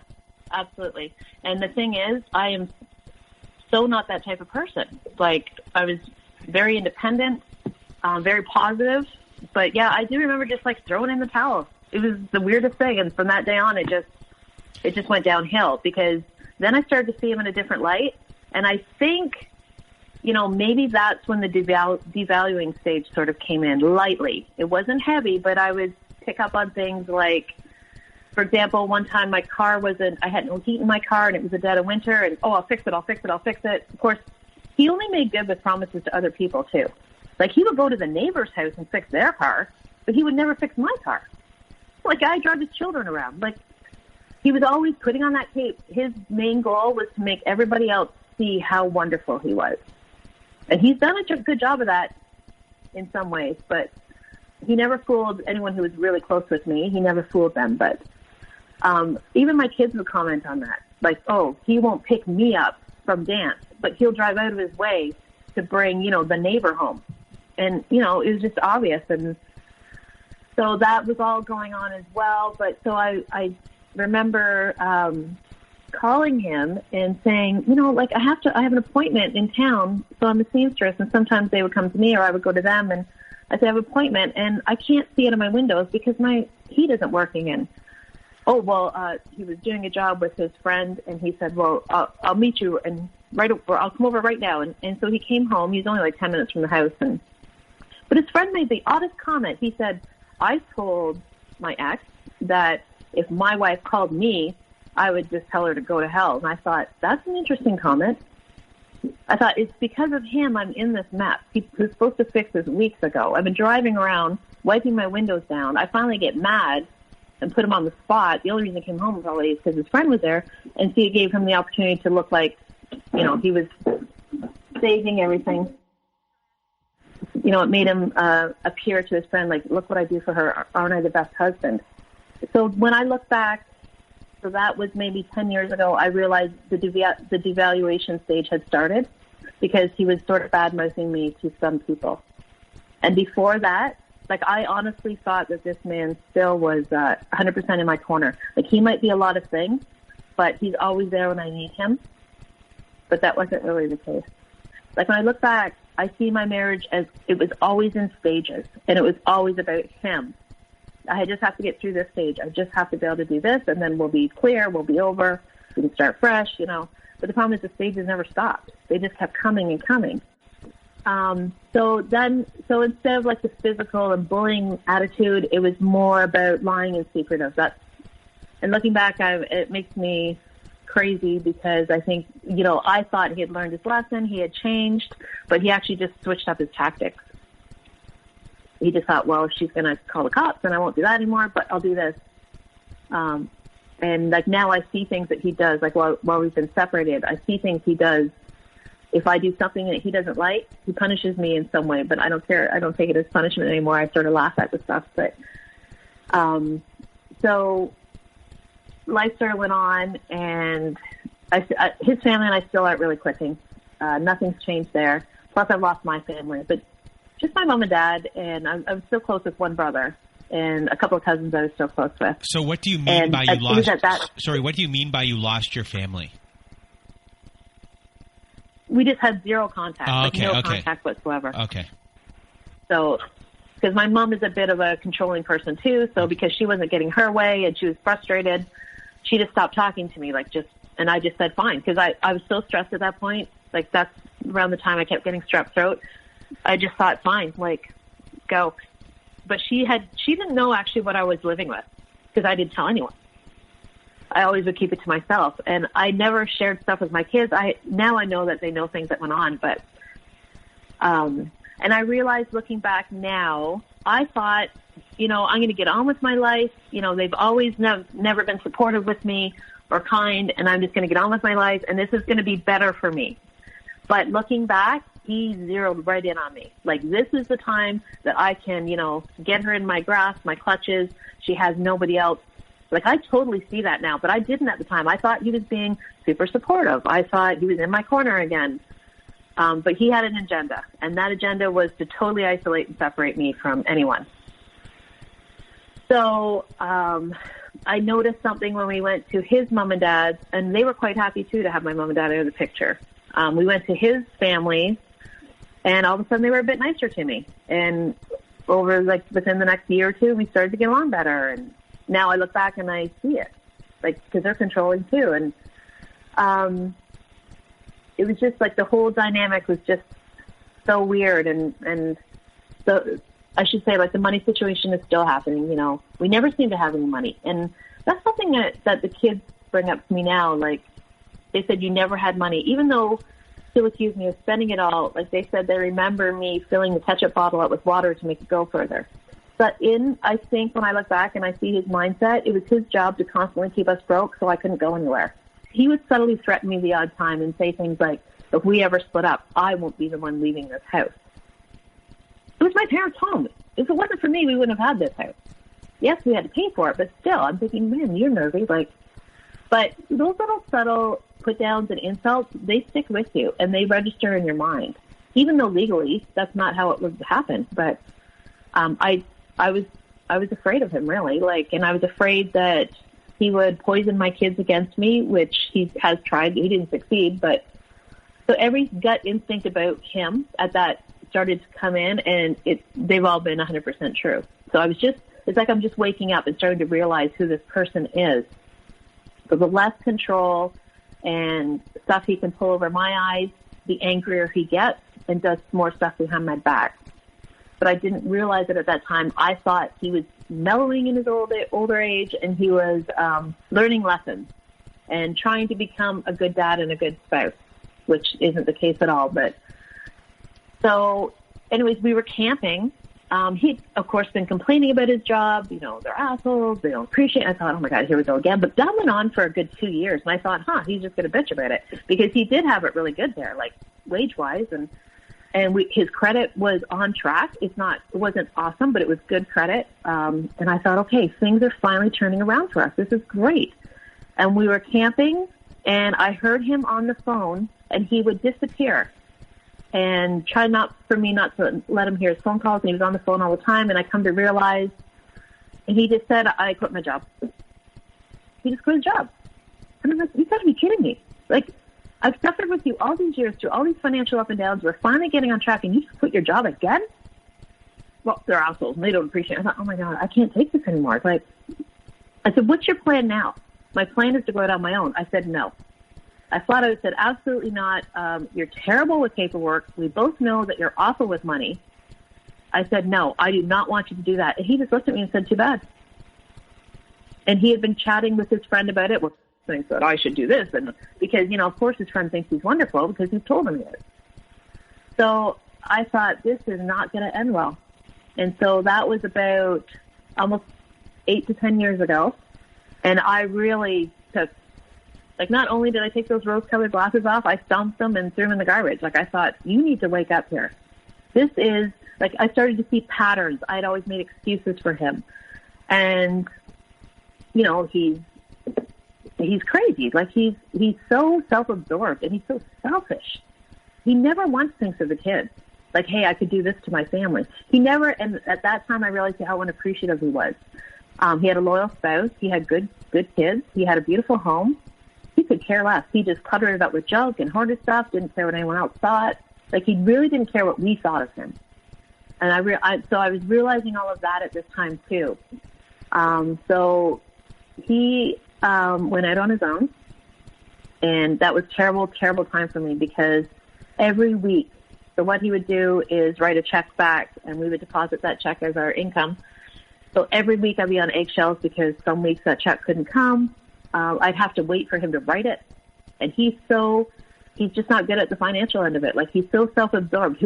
absolutely. And the thing is, I am so not that type of person. Like, I was very independent, very positive, but yeah, I do remember just, like, throwing in the towel. It was the weirdest thing. And from that day on, it just went downhill, because then I started to see him in a different light. And I think, maybe that's when the devaluing stage sort of came in lightly. It wasn't heavy, but I would pick up on things like, for example, one time I had no heat in my car, and it was the dead of winter, and, I'll fix it. Of course, he only made good with promises to other people too. Like, he would go to the neighbor's house and fix their car, but he would never fix my car. Like, I drive his children around. Like, he was always putting on that tape. His main goal was to make everybody else see how wonderful he was. And he's done a good job of that in some ways, but he never fooled anyone who was really close with me. He never fooled them. But even my kids would comment on that. Like, he won't pick me up from dance, but he'll drive out of his way to bring, the neighbor home. And, it was just obvious. And so that was all going on as well. But so I remember calling him and saying, I have an appointment in town, so I'm a seamstress, and sometimes they would come to me or I would go to them, and I said, I have an appointment, and I can't see out of my windows because my heat isn't working. And, oh, well, he was doing a job with his friend, and he said, well, I'll meet you, and I'll come over right now. And so he came home. He's only like 10 minutes from the house. But his friend made the oddest comment. He said, I told my ex that if my wife called me, I would just tell her to go to hell. And I thought, that's an interesting comment. I thought, it's because of him I'm in this mess. He was supposed to fix this weeks ago. I've been driving around, wiping my windows down. I finally get mad and put him on the spot. The only reason I came home probably is because his friend was there, and so it gave him the opportunity to look like, you know, he was staging everything. You know, it made him appear to his friend like, look what I do for her. Aren't I the best husband? So when I look back, so that was maybe 10 years ago, I realized the devaluation stage had started because he was sort of bad-mouthing me to some people. And before that, like, I honestly thought that this man still was 100% in my corner. Like, he might be a lot of things, but he's always there when I need him. But that wasn't really the case. Like, when I look back, I see my marriage as it was always in stages, and it was always about him. I just have to get through this stage. I just have to be able to do this, and then we'll be clear, we'll be over, we can start fresh, you know. But the problem is the stages never stopped. They just kept coming and coming. So instead of like the physical and bullying attitude, it was more about lying and secretive. And looking back, it makes me crazy because I think, you know, I thought he had learned his lesson, he had changed, but he actually just switched up his tactics. He just thought, well, if she's going to call the cops, then I won't do that anymore, but I'll do this. And like now I see things that he does, like while we've been separated, I see things he does. If I do something that he doesn't like, he punishes me in some way, but I don't care. I don't take it as punishment anymore. I sort of laugh at the stuff. But so life sort of went on, and his family and I still aren't really clicking. Nothing's changed there. Plus, I've lost my family, but just my mom and dad, and I'm still close with one brother and a couple of cousins I was still close with. So, what do you mean by you lost? Sorry, what do you mean by you lost your family? We just had zero contact, contact whatsoever. Okay. So, because my mom is a bit of a controlling person too, so because she wasn't getting her way and she was frustrated, she just stopped talking to me, and I just said fine, because I was so stressed at that point. Like, that's around the time I kept getting strep throat. I just thought, fine, like, go. But she didn't know actually what I was living with, because I didn't tell anyone. I always would keep it to myself, and I never shared stuff with my kids. Now I know that they know things that went on, but and I realized looking back now, I thought, you know, I'm going to get on with my life. You know, they've always never been supportive with me or kind, and I'm just going to get on with my life, and this is going to be better for me. But looking back, he zeroed right in on me. Like, this is the time that I can, you know, get her in my grasp, my clutches. She has nobody else. Like, I totally see that now, but I didn't at the time. I thought he was being super supportive. I thought he was in my corner again. But he had an agenda, and that agenda was to totally isolate and separate me from anyone. So I noticed something when we went to his mom and dad's, and they were quite happy, too, to have my mom and dad out of the picture. We went to his family, and all of a sudden they were a bit nicer to me. And over, like, within the next year or two, we started to get along better, and now I look back and I see it, like, because they're controlling too. And it was just like the whole dynamic was just so weird. And so I should say, like, the money situation is still happening. You know, we never seem to have any money. And that's something that the kids bring up to me now. Like, they said, you never had money, even though still accuse me of spending it all. Like, they said they remember me filling the ketchup bottle up with water to make it go further. But I think when I look back and I see his mindset, it was his job to constantly keep us broke so I couldn't go anywhere. He would subtly threaten me the odd time and say things like, if we ever split up, I won't be the one leaving this house. It was my parents' home. If it wasn't for me, we wouldn't have had this house. Yes, we had to pay for it, but still, I'm thinking, man, you're nervy. Like, but those little subtle put-downs and insults, they stick with you, and they register in your mind. Even though legally, that's not how it would happen. But I was afraid of him, really, like, and I was afraid that he would poison my kids against me, which he has tried. He didn't succeed, but so every gut instinct about him at that started to come in, and they've all been 100% true. So it's like I'm just waking up and starting to realize who this person is. So the less control and stuff he can pull over my eyes, the angrier he gets and does more stuff behind my back. But I didn't realize it at that time. I thought he was mellowing in his older age, and he was learning lessons and trying to become a good dad and a good spouse, which isn't the case at all. But so anyways, we were camping. He'd, of course, been complaining about his job. They're assholes. They don't appreciate it. I thought, oh, my God, here we go again. But that went on for a good 2 years. And I thought, he's just going to bitch about it. Because he did have it really good there, like wage-wise. And his credit was on track. It wasn't awesome, but it was good credit. And I thought, okay, things are finally turning around for us. This is great. And we were camping, and I heard him on the phone, and he would disappear. And try not to let him hear his phone calls. And he was on the phone all the time. And I come to realize, and he just said, I quit my job. He just quit his job. And I'm like, you got to be kidding me. Like, I've suffered with you all these years through all these financial up and downs. We're finally getting on track, and you just quit your job again? Well, they're assholes, and they don't appreciate it. I thought, oh, my God, I can't take this anymore. It's like, I said, what's your plan now? My plan is to go out on my own. I said, no. I flat out said, absolutely not. You're terrible with paperwork. We both know that you're awful with money. I said, no, I do not want you to do that. And he just looked at me and said, too bad. And he had been chatting with his friend about it. Well, thinks that I should do this. And because, of course his friend thinks he's wonderful because he's told him he is. So I thought, this is not going to end well. And so that was about almost 8 to 10 years ago. And I really took, not only did I take those rose-colored glasses off, I stomped them and threw them in the garbage. I thought, you need to wake up here. This is, I started to see patterns. I'd always made excuses for him. And, he's crazy. He's so self-absorbed, and he's so selfish. He never once thinks of the kids. Hey, I could do this to my family. He never, and at that time I realized how unappreciative he was. He had a loyal spouse. He had good kids. He had a beautiful home. He could care less. He just cluttered it up with junk and hoarded stuff, didn't care what anyone else thought. He really didn't care what we thought of him. And so I was realizing all of that at this time too. So he went out on his own, and that was terrible, terrible time for me because every week, so what he would do is write a check back, and we would deposit that check as our income. So every week I'd be on eggshells because some weeks that check couldn't come. I'd have to wait for him to write it. And he's just not good at the financial end of it. He's so self-absorbed.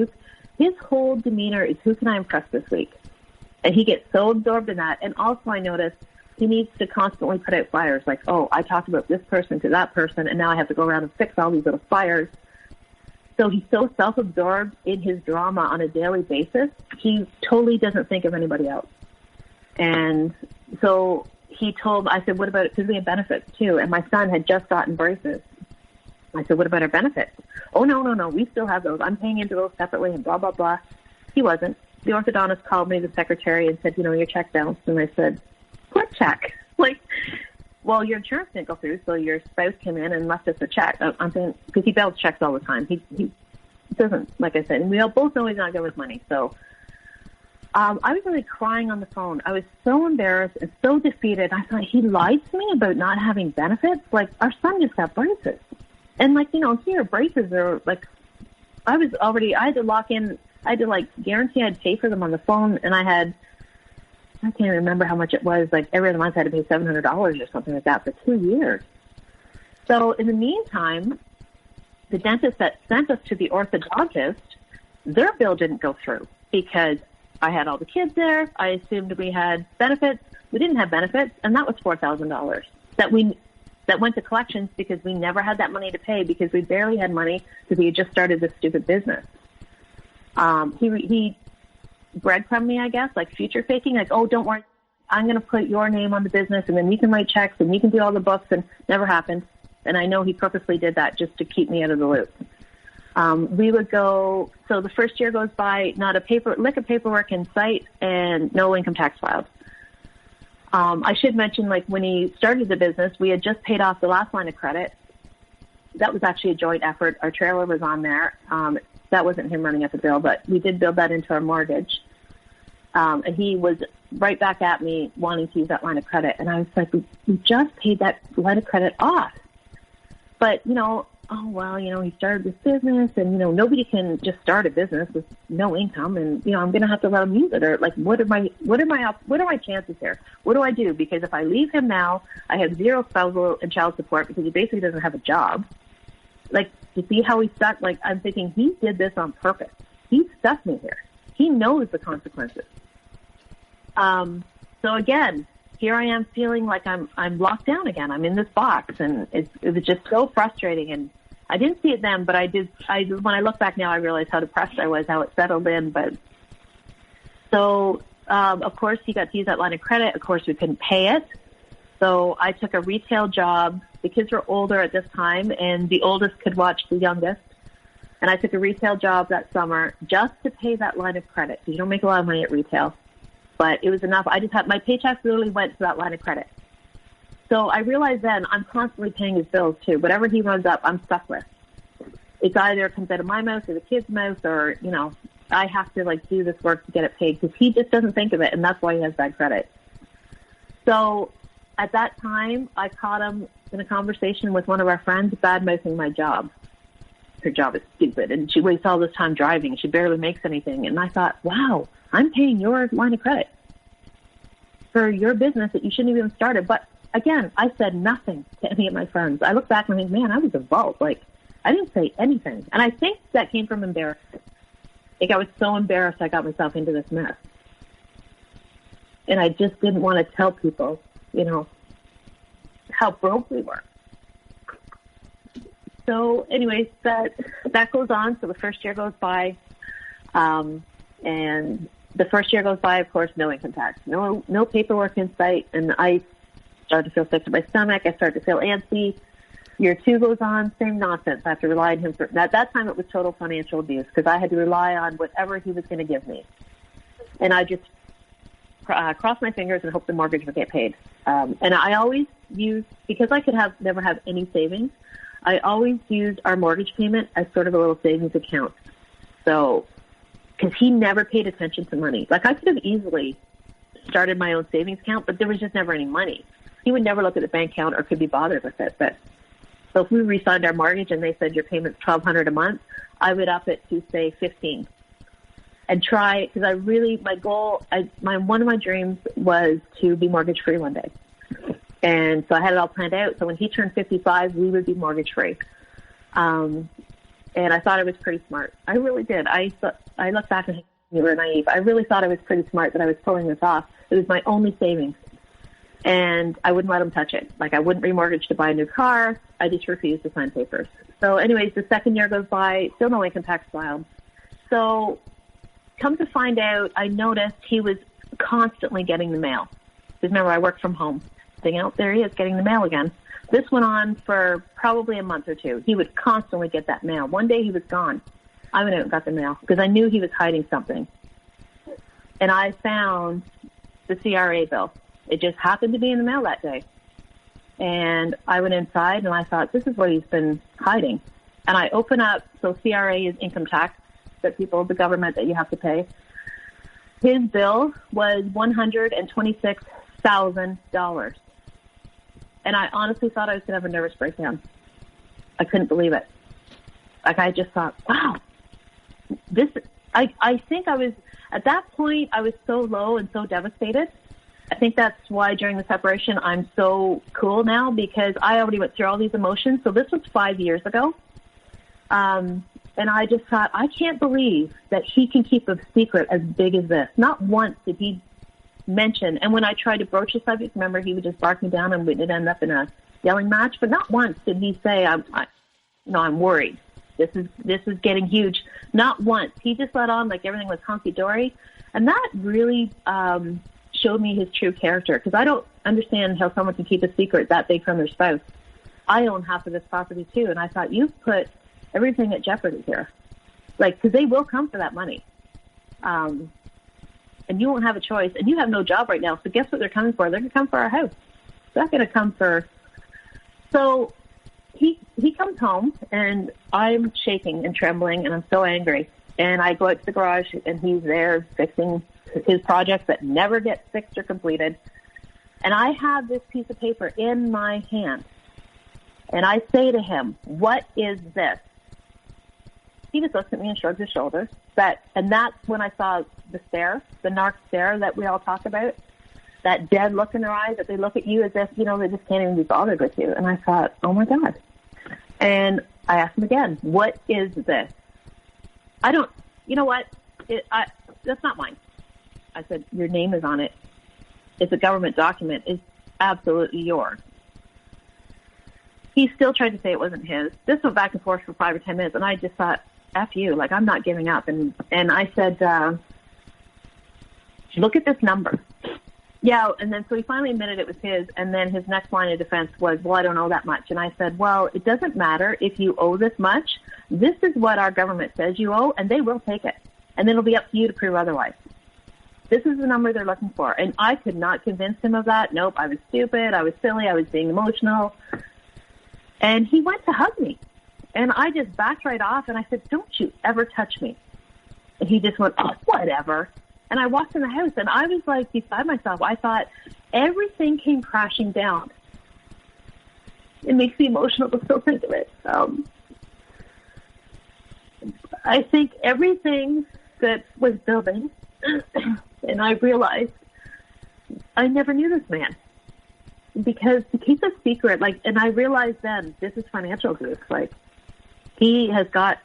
His whole demeanor is, who can I impress this week? And he gets so absorbed in that. And also I noticed he needs to constantly put out fires. Oh, I talked about this person to that person, and now I have to go around and fix all these little fires. So he's so self-absorbed in his drama on a daily basis, he totally doesn't think of anybody else. And so I said, what about it? Because we have benefits too. And my son had just gotten braces. I said, what about our benefits? Oh, no. We still have those. I'm paying into those separately and blah, blah, blah. He wasn't. The orthodontist called me, the secretary, and said, your check bounced. And I said, what check? Well, your insurance didn't go through, so your spouse came in and left us a check. I'm saying, because he bounces checks all the time. He doesn't, like I said, and we all both know he's not good with money. So I was really crying on the phone. I was so embarrassed and so defeated. I thought, he lied to me about not having benefits. Our son just got braces. And here, braces are I had to lock in, I had to guarantee I'd pay for them on the phone. And I can't remember how much it was. Every other month I had to pay $700 or something like that for 2 years. So in the meantime, the dentist that sent us to the orthodontist, their bill didn't go through because I had all the kids there. I assumed we had benefits. We didn't have benefits, and that was $4,000 that went to collections because we never had that money to pay because we barely had money because we had just started this stupid business. He breadcrumbed me, I guess, future faking, oh, don't worry, I'm going to put your name on the business, and then you can write checks, and you can do all the books, and never happened. And I know he purposely did that just to keep me out of the loop. We would go, so the first year goes by, not a lick of paperwork in sight, and no income tax filed. I should mention, when he started the business, we had just paid off the last line of credit. That was actually a joint effort. Our trailer was on there. that wasn't him running up the bill, but we did build that into our mortgage. And he was right back at me wanting to use that line of credit. And I was like, we just paid that line of credit off. But, he started this business and, nobody can just start a business with no income. And, I'm going to have to let him use it. Or like, what are my chances here? What do I do? Because if I leave him now, I have zero spousal and child support because he basically doesn't have a job. Like, to see how he stuck, like, I'm thinking he did this on purpose. He stuck me here. He knows the consequences. So again, here I am feeling like I'm locked down again. I'm in this box, and it was just so frustrating. And I didn't see it then, but when I look back now, I realize how depressed I was, how it settled in. But so, of course, he got to use that line of credit. Of course, we couldn't pay it. So I took a retail job. The kids were older at this time, and the oldest could watch the youngest. And I took a retail job that summer just to pay that line of credit. You don't make a lot of money at retail, but it was enough. I just had my paycheck really went to that line of credit. So I realized then I'm constantly paying his bills too. Whatever he runs up, I'm stuck with. It's either comes out of my mouth or the kid's mouth, or I have to like do this work to get it paid because he just doesn't think of it, and that's why he has bad credit. So at that time, I caught him in a conversation with one of our friends bad-mouthing my job. Her job is stupid, and she wastes all this time driving. She barely makes anything. And I thought, wow, I'm paying your line of credit for your business that you shouldn't have even started. But again, I said nothing to any of my friends. I look back and I think, man, I was a vault. Like, I didn't say anything. And I think that came from embarrassment. Like, I was so embarrassed I got myself into this mess. And I just didn't want to tell people, how broke we were. So anyways, that goes on. So the first year goes by, and the first year goes by, of course, no income tax, no paperwork in sight. And I started to feel sick to my stomach. I started to feel antsy. Year 2 goes on, same nonsense. I have to rely on him for, at that time it was total financial abuse because I had to rely on whatever he was going to give me. And I just crossed my fingers and hoped the mortgage would get paid. And I always used, because I could never have any savings, I always used our mortgage payment as sort of a little savings account. So, because he never paid attention to money. Like, I could have easily started my own savings account, but there was just never any money. He would never look at the bank account or could be bothered with it. But so if we re-signed our mortgage and they said your payment's $1,200 a month, I would up it to say $1,500 and try, because I really, my goal, one of my dreams was to be mortgage free one day. And so I had it all planned out. So when he turned 55, we would be mortgage free. And I thought I was pretty smart. I really did. I look back and you were naive. I really thought I was pretty smart that I was pulling this off. It was my only savings. And I wouldn't let him touch it. Like, I wouldn't remortgage to buy a new car. I just refused to sign papers. So anyways, the second year goes by, still no income tax filed. So come to find out, I noticed he was constantly getting the mail. Because remember, I work from home. Out there he is getting the mail again. This went on for probably a month or two. He would constantly get that mail. One day he was gone. I went out and got the mail because I knew he was hiding something. And I found the CRA bill. It just happened to be in the mail that day. And I went inside and I thought, this is what he's been hiding. And I open up, so CRA is income tax that people, the government, that you have to pay. His bill was $126,000. And I honestly thought I was going to have a nervous breakdown. I couldn't believe it. Like, I just thought, wow, I think I was, at that point, I was so low and so devastated. I think that's why during the separation, I'm so cool now, because I already went through all these emotions. So this was 5 years ago. And I just thought, I can't believe that he can keep a secret as big as this. Not once did he mention, and when I tried to broach the subject, remember, he would just bark me down and we'd end up in a yelling match. But not once did he say, I'm worried. This is getting huge. Not once. He just let on like everything was hunky-dory. And that really showed me his true character, because I don't understand how someone can keep a secret that big from their spouse. I own half of this property too, and I thought, you've put everything at jeopardy here. Like, because they will come for that money. And you won't have a choice, and you have no job right now. So guess what they're coming for? They're going to come for our house. They're not going to come for. So he comes home, and I'm shaking and trembling, and I'm so angry. And I go out to the garage, and he's there fixing his projects that never get fixed or completed. And I have this piece of paper in my hand. And I say to him, "What is this?" He just looks at me and shrugs his shoulders. And that's when I saw the stare, the narc stare that we all talk about. That dead look in their eyes, that they look at you as if, they just can't even be bothered with you. And I thought, oh my God. And I asked him again, "What is this?" You know what? That's not mine. I said, "Your name is on it. It's a government document. It's absolutely yours." He still tried to say it wasn't his. This went back and forth for 5 or 10 minutes, and I just thought, F you, I'm not giving up. And I said, "Look at this number." Yeah, and then so he finally admitted it was his, and then his next line of defense was, "Well, I don't owe that much." And I said, "Well, it doesn't matter if you owe this much. This is what our government says you owe, and they will take it. And then it'll be up to you to prove otherwise. This is the number they're looking for." And I could not convince him of that. Nope, I was stupid, I was silly, I was being emotional. And he went to hug me. And I just backed right off, and I said, "Don't you ever touch me." And he just went, "Oh, whatever." And I walked in the house, and I was beside myself. I thought everything came crashing down. It makes me emotional to still think of it. I think everything that was building, and I realized I never knew this man. Because to keep a secret, and I realized then, this is financial abuse. He has got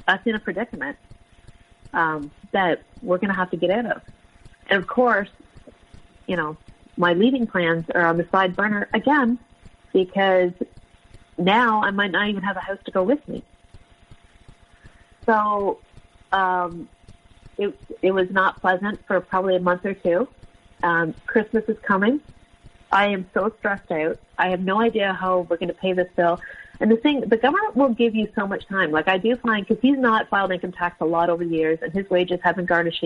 us in a predicament that we're going to have to get out of. And of course, my leaving plans are on the side burner again, because now I might not even have a house to go with me. So it was not pleasant for probably a month or two. Christmas is coming. I am so stressed out. I have no idea how we're going to pay this bill. And the government will give you so much time. I do find, because he's not filed income tax a lot over the years, and his wages haven't garnished,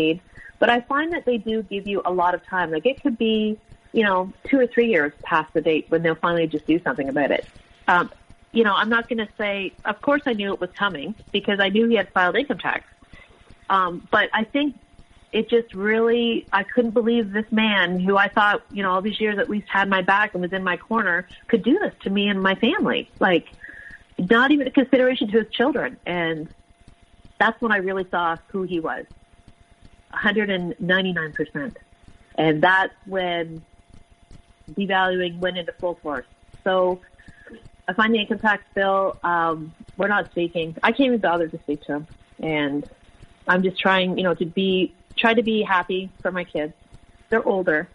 but I find that they do give you a lot of time. It could be, 2 or 3 years past the date when they'll finally just do something about it. I'm not going to say, of course I knew it was coming, because I knew he had filed income tax. But I think it just really, I couldn't believe this man who I thought, all these years at least had my back and was in my corner, could do this to me and my family. Not even a consideration to his children. And that's when I really saw who he was. 199%. And that's when devaluing went into full force. So I find the income tax bill, we're not speaking. I can't even bother to speak to him. And I'm just trying, try to be happy for my kids. They're older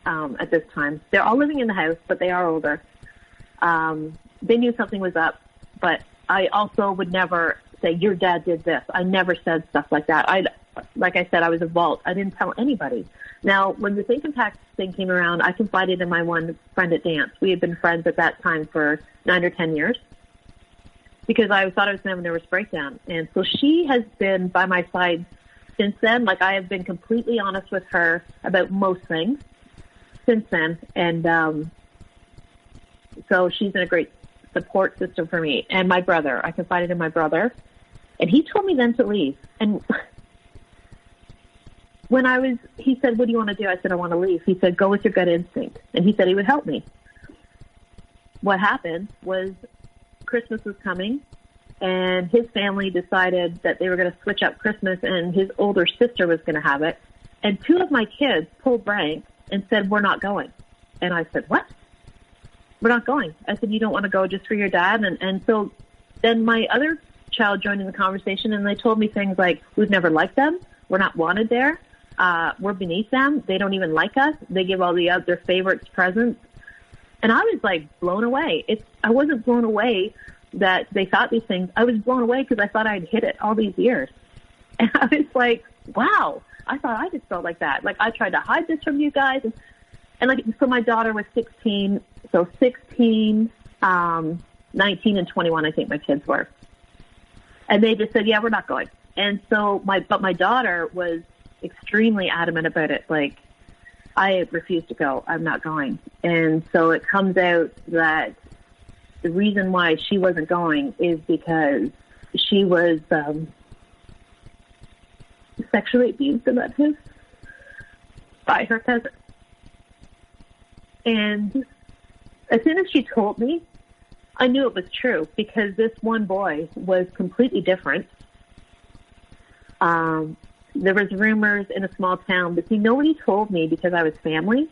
at this time. They're all living in the house, but they are older. They knew something was up, but I also would never say, "Your dad did this." I never said stuff like that. Like I said, I was a vault. I didn't tell anybody. Now, when this income tax thing came around, I confided in my one friend at dance. We had been friends at that time for 9 or 10 years because I thought I was going to have a nervous breakdown. And so she has been by my side since then. I have been completely honest with her about most things since then. And so she's been a great support system for me. And my brother, I confided in my brother, and he told me then to leave. And when he said, "What do you want to do?" I said, "I want to leave." He said, "Go with your gut instinct." And he said he would help me. What happened was Christmas was coming, and his family decided that they were going to switch up Christmas, and his older sister was going to have it. And 2 of my kids pulled rank and said, "We're not going." And I said, "What? We're not going." I said, "You don't want to go just for your dad?" And so then my other child joined in the conversation, and they told me things like, "We've never liked them. We're not wanted there. We're beneath them. They don't even like us. They give all the other favorites presents." And I was blown away. I wasn't blown away that they thought these things. I was blown away because I thought I'd hit it all these years. And I was like, wow, I thought I just felt like that. I tried to hide this from you guys. And so my daughter was 16. So 16, 19, and 21, I think my kids were. And they just said, "Yeah, we're not going." And so my daughter was extremely adamant about it. I refuse to go. I'm not going. And so it comes out that the reason why she wasn't going is because she was sexually abused about him by her cousin. And as soon as she told me, I knew it was true because this one boy was completely different. There was rumors in a small town, but see, nobody told me because I was family,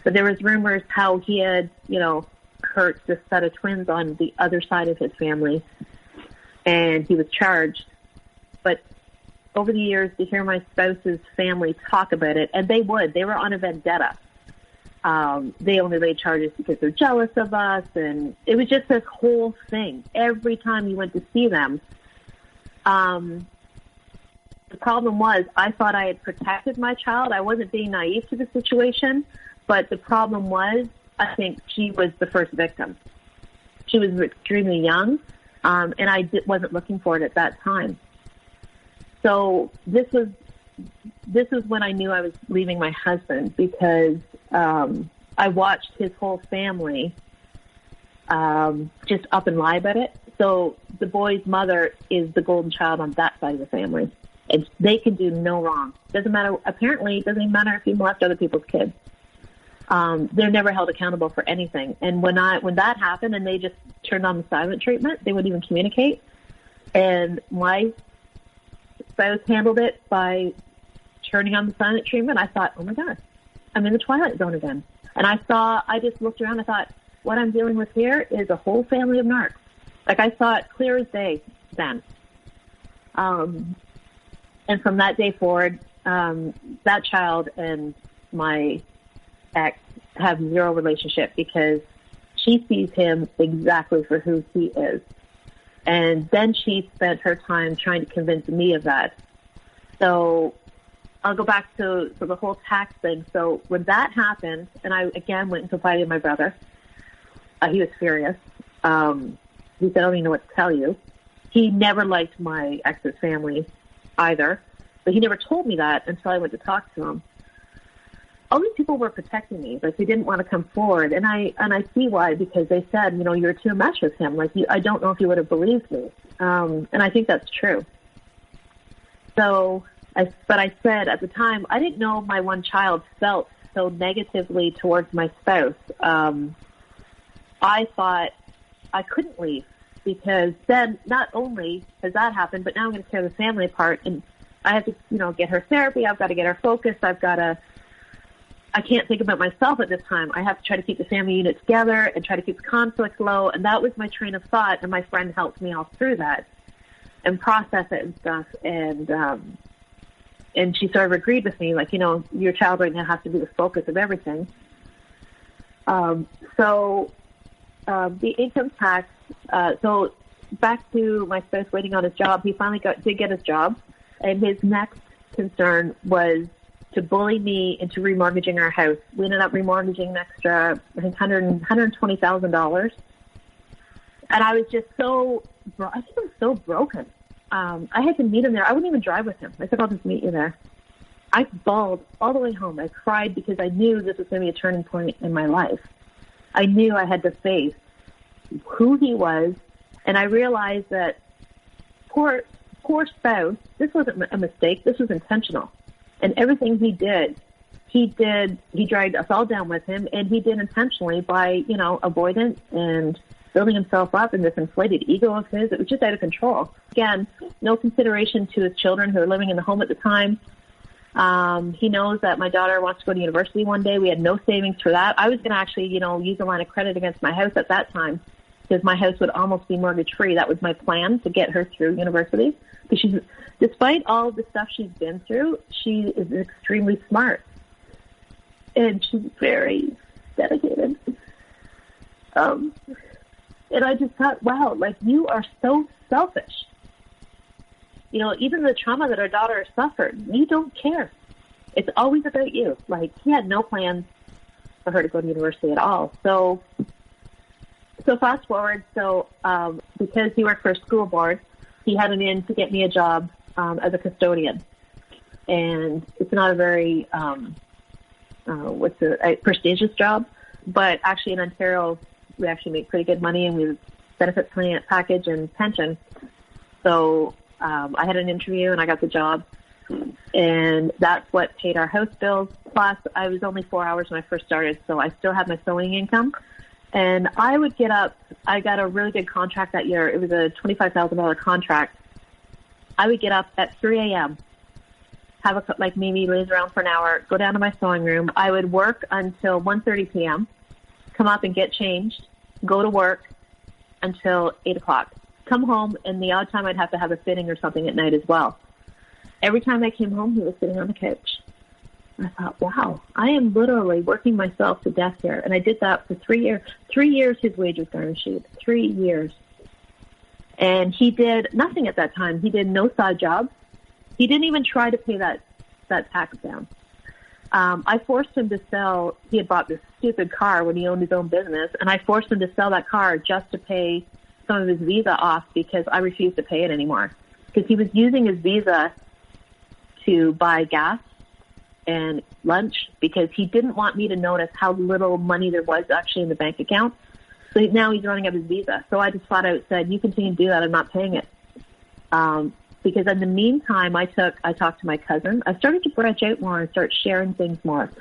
but there was rumors how he had, hurt this set of twins on the other side of his family, and he was charged. But over the years, to hear my spouse's family talk about it, and they were on a vendetta. They only laid charges because they're jealous of us, and it was just this whole thing. Every time you went to see them, the problem was I thought I had protected my child. I wasn't being naive to the situation, but the problem was I think she was the first victim. She was extremely young, and I wasn't looking for it at that time. So this was when I knew I was leaving my husband because I watched his whole family just up and lie about it. So the boy's mother is the golden child on that side of the family. And they can do no wrong. Doesn't matter. Apparently, it doesn't even matter if you molest other people's kids. They're never held accountable for anything. And when that happened and they just turned on the silent treatment, they wouldn't even communicate. And my spouse handled it by turning on the silent treatment. I thought, oh my God, I'm in the twilight zone again. And I just looked around. I thought, what I'm dealing with here is a whole family of narcs. Like I saw it clear as day then. And from that day forward, that child and my ex have zero relationship because she sees him exactly for who he is. And then she spent her time trying to convince me of that. So I'll go back to the whole tax thing. So when that happened, and I, again, went and confided in my brother, he was furious. He said, I don't even know what to tell you. He never liked my ex's family either, but he never told me that until I went to talk to him. All these people were protecting me, like they didn't want to come forward, and I see why, because they said, you're too much with him. Like I don't know if you would have believed me, and I think that's true. So, but I said at the time I didn't know my one child felt so negatively towards my spouse. I thought I couldn't leave because then not only has that happened, but now I'm going to tear the family apart, and I have to, get her therapy. I've got to get her focused. I can't think about myself at this time. I have to try to keep the family unit together and try to keep the conflict low. And that was my train of thought. And my friend helped me all through that and process it and stuff. And she sort of agreed with me, like, your child right now has to be the focus of everything. So the income tax, so back to my spouse waiting on his job, he finally did get his job. And his next concern was to bully me into remortgaging our house. We ended up remortgaging an extra, I think, $120,000. And I was just I think I was so broken. I had to meet him there. I wouldn't even drive with him. I said, I'll just meet you there. I bawled all the way home. I cried because I knew this was going to be a turning point in my life. I knew I had to face who he was, and I realized that poor spouse, this wasn't a mistake. This was intentional. And everything he dragged us all down with him, and he did intentionally by, avoidance and building himself up in this inflated ego of his. It was just out of control. Again, no consideration to his children who are living in the home at the time. He knows that my daughter wants to go to university one day. We had no savings for that. I was going to actually, use a line of credit against my house at that time because my house would almost be mortgage free. That was my plan to get her through university. Because despite all the stuff she's been through, she is extremely smart. And she's very dedicated. And I just thought, wow, like, you are so selfish. Even the trauma that our daughter suffered, you don't care. It's always about you. Like, he had no plans for her to go to university at all. So fast forward, because he worked for a school board, he had an in to get me a job as a custodian. And it's not a very, prestigious job, but actually in Ontario, We actually make pretty good money, and we have benefits plan package and pension. So I had an interview, and I got the job, and that's what paid our house bills. Plus, I was only 4 hours when I first started, so I still had my sewing income. And I would get up. I got a really good contract that year. It was a $25,000 contract. I would get up at 3 a.m., have maybe laze around for an hour, go down to my sewing room. I would work until 1:30 p.m., come up and get changed, go to work until 8 o'clock. Come home, and the odd time I'd have to have a fitting or something at night as well. Every time I came home, he was sitting on the couch. I thought, wow, I am literally working myself to death here. And I did that for 3 years. 3 years his wage was garnished. 3 years. And he did nothing at that time. He did no side jobs. He didn't even try to pay that tax down. I forced him to sell. He had bought this stupid car when he owned his own business, and I forced him to sell that car just to pay some of his Visa off because I refused to pay it anymore. Because he was using his Visa to buy gas and lunch because he didn't want me to notice how little money there was actually in the bank account. So now he's running up his Visa. So I just flat out said, you continue to do that, I'm not paying it. Because in the meantime, I talked to my cousin. I started to branch out more and start sharing things more.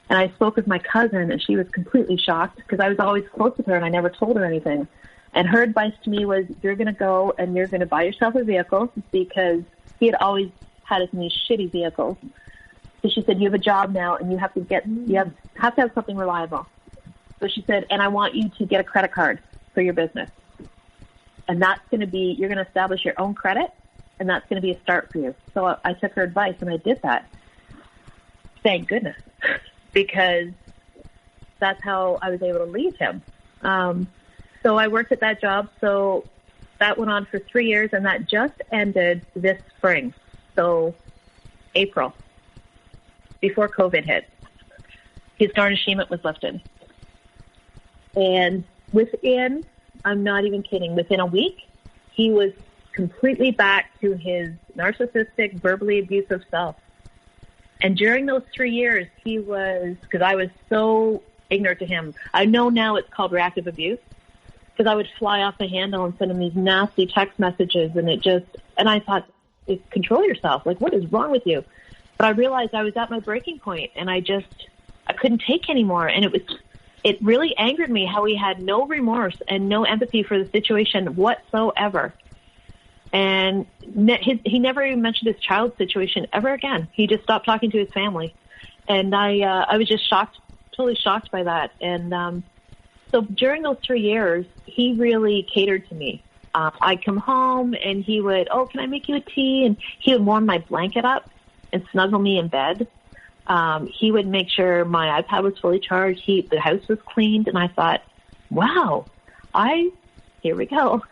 And I spoke with my cousin, and she was completely shocked because I was always close with her, and I never told her anything. And her advice to me was, you're going to go and you're going to buy yourself a vehicle, because he had always had us in these shitty vehicles. So she said, you have a job now, and you have to have something reliable. So she said, and I want you to get a credit card for your business. And that's going to be, you're going to establish your own credit, and that's going to be a start for you. So I took her advice, and I did that. Thank goodness, because that's how I was able to leave him. So I worked at that job. So that went on for 3 years, and that just ended this spring. So April, before COVID hit, his garnishment was lifted. And within, I'm not even kidding, within a week, he was completely back to his narcissistic, verbally abusive self. And during those 3 years, he was, because I was so ignorant to him, I know now it's called reactive abuse, because I would fly off the handle and send him these nasty text messages, and I thought, control yourself. Like, what is wrong with you? But I realized I was at my breaking point, and I couldn't take anymore. And it really angered me how he had no remorse and no empathy for the situation whatsoever. And he never even mentioned his child's situation ever again. He just stopped talking to his family. And I was just shocked, totally shocked by that. And so during those 3 years, he really catered to me. I'd come home, and he would, can I make you a tea? And he would warm my blanket up and snuggle me in bed. He would make sure my iPad was fully charged. The house was cleaned. And I thought, wow, here we go.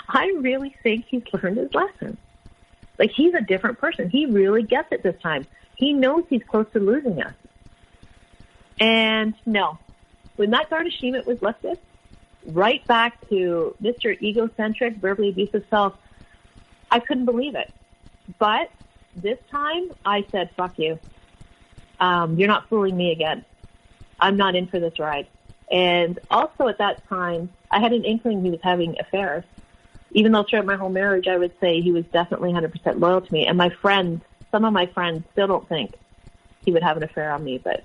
I really think he's learned his lesson. Like, he's a different person. He really gets it this time. He knows he's close to losing us. And no, when that garnishment was lifted, right back to Mr. Egocentric, verbally abusive self, I couldn't believe it. But this time, I said, fuck you. You're not fooling me again. I'm not in for this ride. And also at that time, I had an inkling he was having affairs. Even though throughout my whole marriage, I would say he was definitely 100% loyal to me. And my friends, some of my friends still don't think he would have an affair on me. But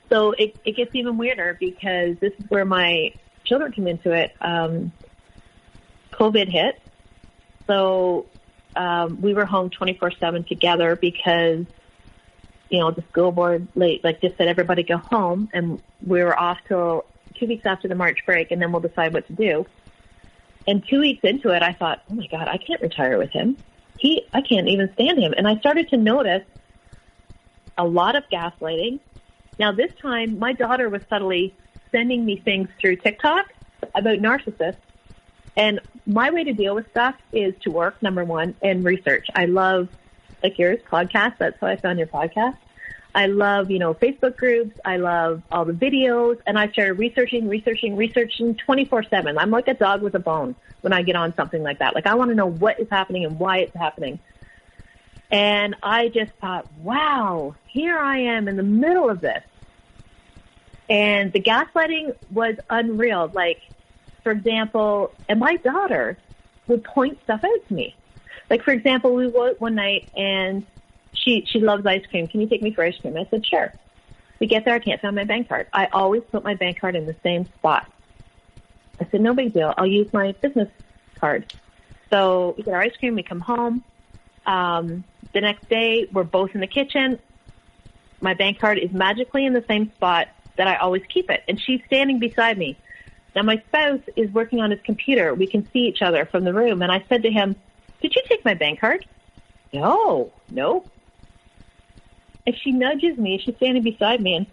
so it gets even weirder, because this is where my children come into it. COVID hit. So we were home 24/7 together because, the school board just said, everybody go home. And we were off till 2 weeks after the March break, and then we'll decide what to do. And 2 weeks into it, I thought, oh my God, I can't retire with him. I can't even stand him. And I started to notice a lot of gaslighting. Now this time, my daughter was subtly sending me things through TikTok about narcissists. And my way to deal with stuff is to work, number one, and research. I love, like yours, podcasts. That's how I found your podcast. I love, Facebook groups. I love all the videos. And I started researching 24/7. I'm like a dog with a bone when I get on something like that. Like, I want to know what is happening and why it's happening. And I just thought, wow, here I am in the middle of this. And the gaslighting was unreal. Like, for example, and my daughter would point stuff out to me. Like, for example, we went one night and she loves ice cream. Can you take me for ice cream? I said, sure. We get there, I can't find my bank card. I always put my bank card in the same spot. I said, no big deal. I'll use my business card. So we get our ice cream, we come home. The next day, we're both in the kitchen. My bank card is magically in the same spot that I always keep it. And she's standing beside me. Now, my spouse is working on his computer. We can see each other from the room. And I said to him, did you take my bank card? No. And she nudges me. She's standing beside me. And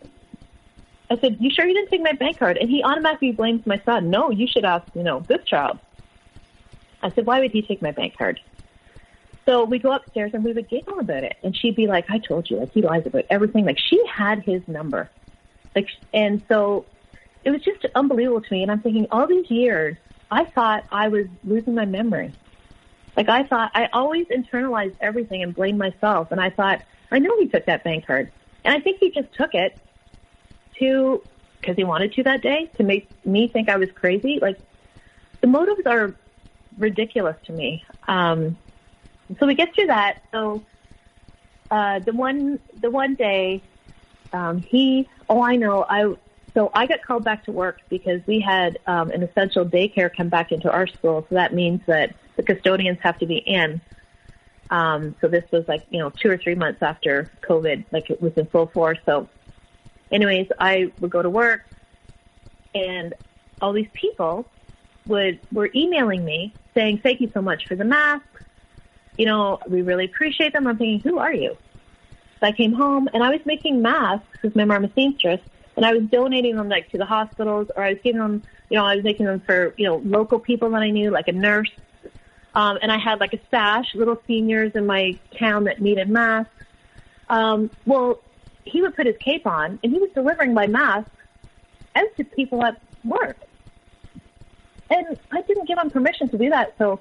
I said, you sure you didn't take my bank card? And he automatically blames my son. No, you should ask, this child. I said, why would he take my bank card? So we go upstairs and we would giggle about it. And she'd be like, I told you, like, he lies about everything. Like, she had his number. And so it was just unbelievable to me. And I'm thinking, all these years, I thought I was losing my memory. Like, I thought I always internalized everything and blamed myself. And I thought, I know he took that bank card. And I think he just took it because he wanted to that day, to make me think I was crazy. Like, the motives are ridiculous to me. So we get through that. So the one day, So I got called back to work because we had an essential daycare come back into our school. So that means that the custodians have to be in. So this was 2 or 3 months after COVID, like it was in full force. So anyways, I would go to work and all these people were emailing me saying, thank you so much for the masks. We really appreciate them. I'm thinking, who are you? So I came home and I was making masks because my mom is seamstress, and I was donating them to the hospitals, or I was giving them, I was making them for, local people that I knew, like a nurse. And I had a stash, little seniors in my town that needed masks. Well, he would put his cape on and he was delivering my masks out to people at work. And I didn't give him permission to do that. So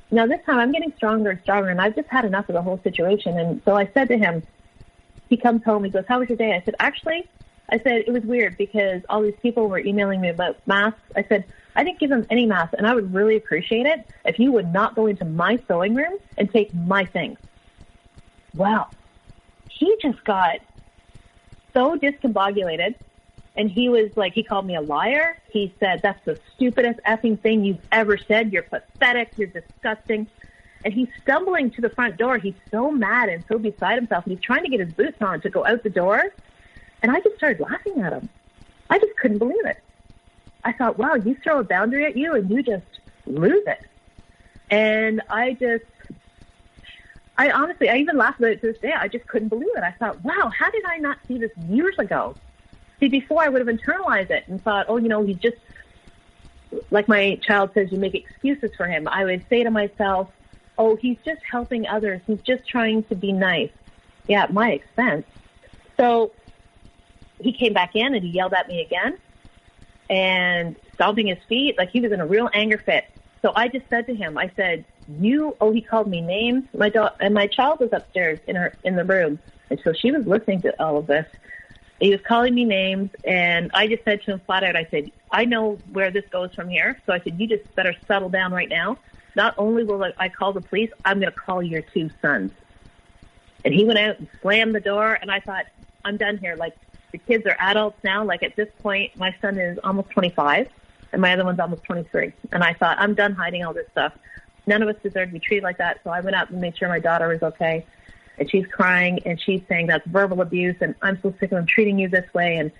now this time I'm getting stronger and stronger, and I've just had enough of the whole situation. And so I said to him, he comes home, he goes, how was your day? I said, it was weird because all these people were emailing me about masks. I said, I didn't give them any masks, and I would really appreciate it if you would not go into my sewing room and take my things. Well, he just got so discombobulated, and he was like, he called me a liar. He said, that's the stupidest effing thing you've ever said. You're pathetic. You're disgusting. And he's stumbling to the front door. He's so mad and so beside himself, and he's trying to get his boots on to go out the door. And I just started laughing at him. I just couldn't believe it. I thought, wow, you throw a boundary at you and you just lose it. And I honestly, I even laugh about it to this day. I just couldn't believe it. I thought, wow, how did I not see this years ago? See, before I would have internalized it and thought, oh, he's just, like my child says, you make excuses for him. I would say to myself, oh, he's just helping others. He's just trying to be nice. Yeah, at my expense. So he came back in and he yelled at me again and stomping his feet like he was in a real anger fit. So I just said to him, I said, he called me names. And my child was upstairs in the room. And so she was listening to all of this. He was calling me names, and I just said to him flat out, I said, I know where this goes from here. So I said, you just better settle down right now. Not only will I call the police, I'm going to call your 2 sons. And he went out and slammed the door, and I thought, I'm done here. Like, the kids are adults now. Like, at this point, my son is almost 25, and my other one's almost 23. And I thought, I'm done hiding all this stuff. None of us deserve to be treated like that. So I went out and made sure my daughter was okay. And she's crying, and she's saying that's verbal abuse, and I'm so sick of them treating you this way. And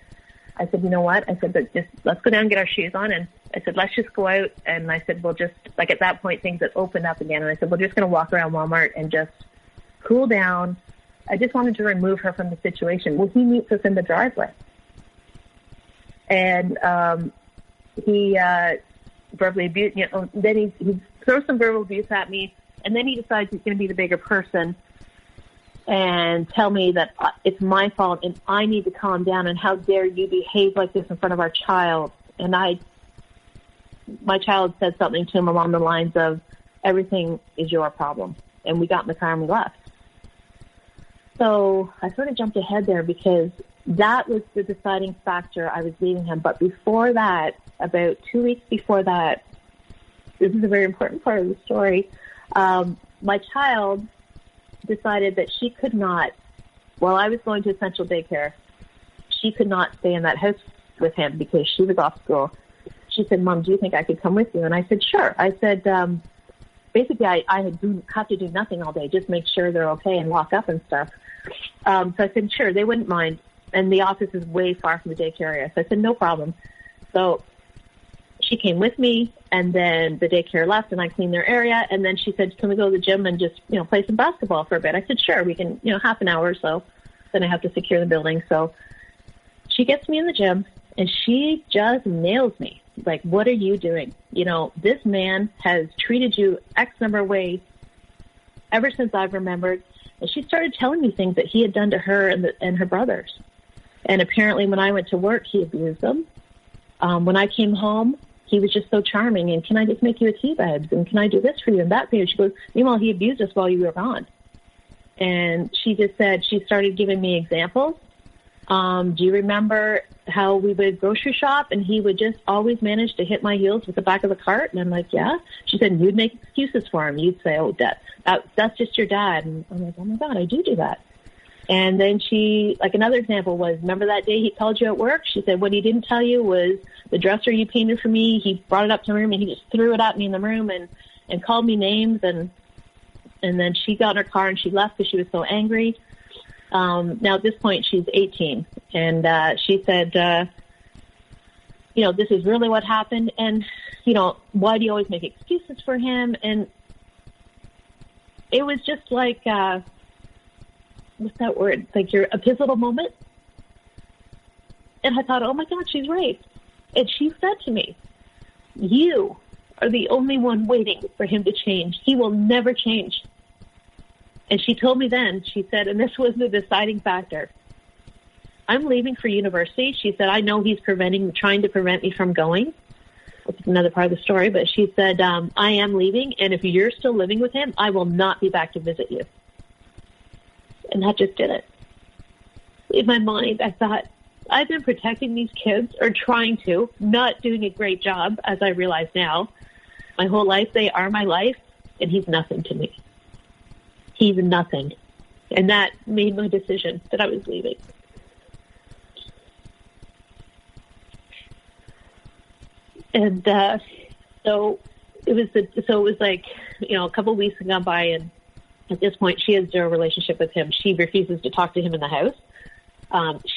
I said, you know what? I said, but just let's go down and get our shoes on. And I said, let's just go out. And I said, we'll just, at that point, things had opened up again. And I said, we're just going to walk around Walmart and just cool down. I just wanted to remove her from the situation. Well, he meets us in the driveway. And he verbally abused, then he throws some verbal abuse at me. And then he decides he's going to be the bigger person and tell me that it's my fault and I need to calm down, and how dare you behave like this in front of our child. And my child said something to him along the lines of, everything is your problem. And we got in the car and we left. So I sort of jumped ahead there because that was the deciding factor. I was leaving him. But before that, about 2 weeks before that, this is a very important part of the story, my child decided that she could not, while I was going to essential daycare, she could not stay in that house with him because she was off school. She said, Mom, do you think I could come with you? And I said, sure. I said, basically, I have to do nothing all day, just make sure they're okay and walk up and stuff. So I said, sure, they wouldn't mind. And the office is way far from the daycare area. So I said, no problem. So she came with me, and then the daycare left, and I cleaned their area. And then she said, can we go to the gym and just, play some basketball for a bit? I said, sure, we can, half an hour or so. Then I have to secure the building. So she gets me in the gym, and she just nails me. Like, what are you doing? This man has treated you X number of ways ever since I've remembered. And she started telling me things that he had done to her and her brothers. And apparently when I went to work, he abused them. When I came home, he was just so charming. And can I just make you a tea, babes? And can I do this for you and that for you? She goes, meanwhile, he abused us while you were gone. And she just said, she started giving me examples. Do you remember how we would grocery shop and he would just always manage to hit my heels with the back of the cart? And I'm like, yeah. She said, you'd make excuses for him. You'd say, oh, that's just your dad. And I'm like, oh my God, I do that. And then she, like, another example was, remember that day he called you at work? She said, what he didn't tell you was the dresser you painted for me. He brought it up to the room and he just threw it at me in the room and called me names. And then she got in her car and she left because she was so angry. Now at this point she's 18, and she said, this is really what happened, and why do you always make excuses for him? And it was just like, what's that word? Like a pivotal moment. And I thought, oh my God, she's right. And she said to me, you are the only one waiting for him to change. He will never change. And she told me then, she said, and this was the deciding factor, I'm leaving for university. She said, I know he's trying to prevent me from going. That's another part of the story. But she said, I am leaving. And if you're still living with him, I will not be back to visit you. And that just did it. In my mind, I thought, I've been protecting these kids, or trying to, not doing a great job, as I realize now. My whole life, they are my life, and he's nothing to me. He's nothing. And that made my decision that I was leaving. And so it was like, a couple of weeks had gone by, and at this point she has zero relationship with him. She refuses to talk to him in the house.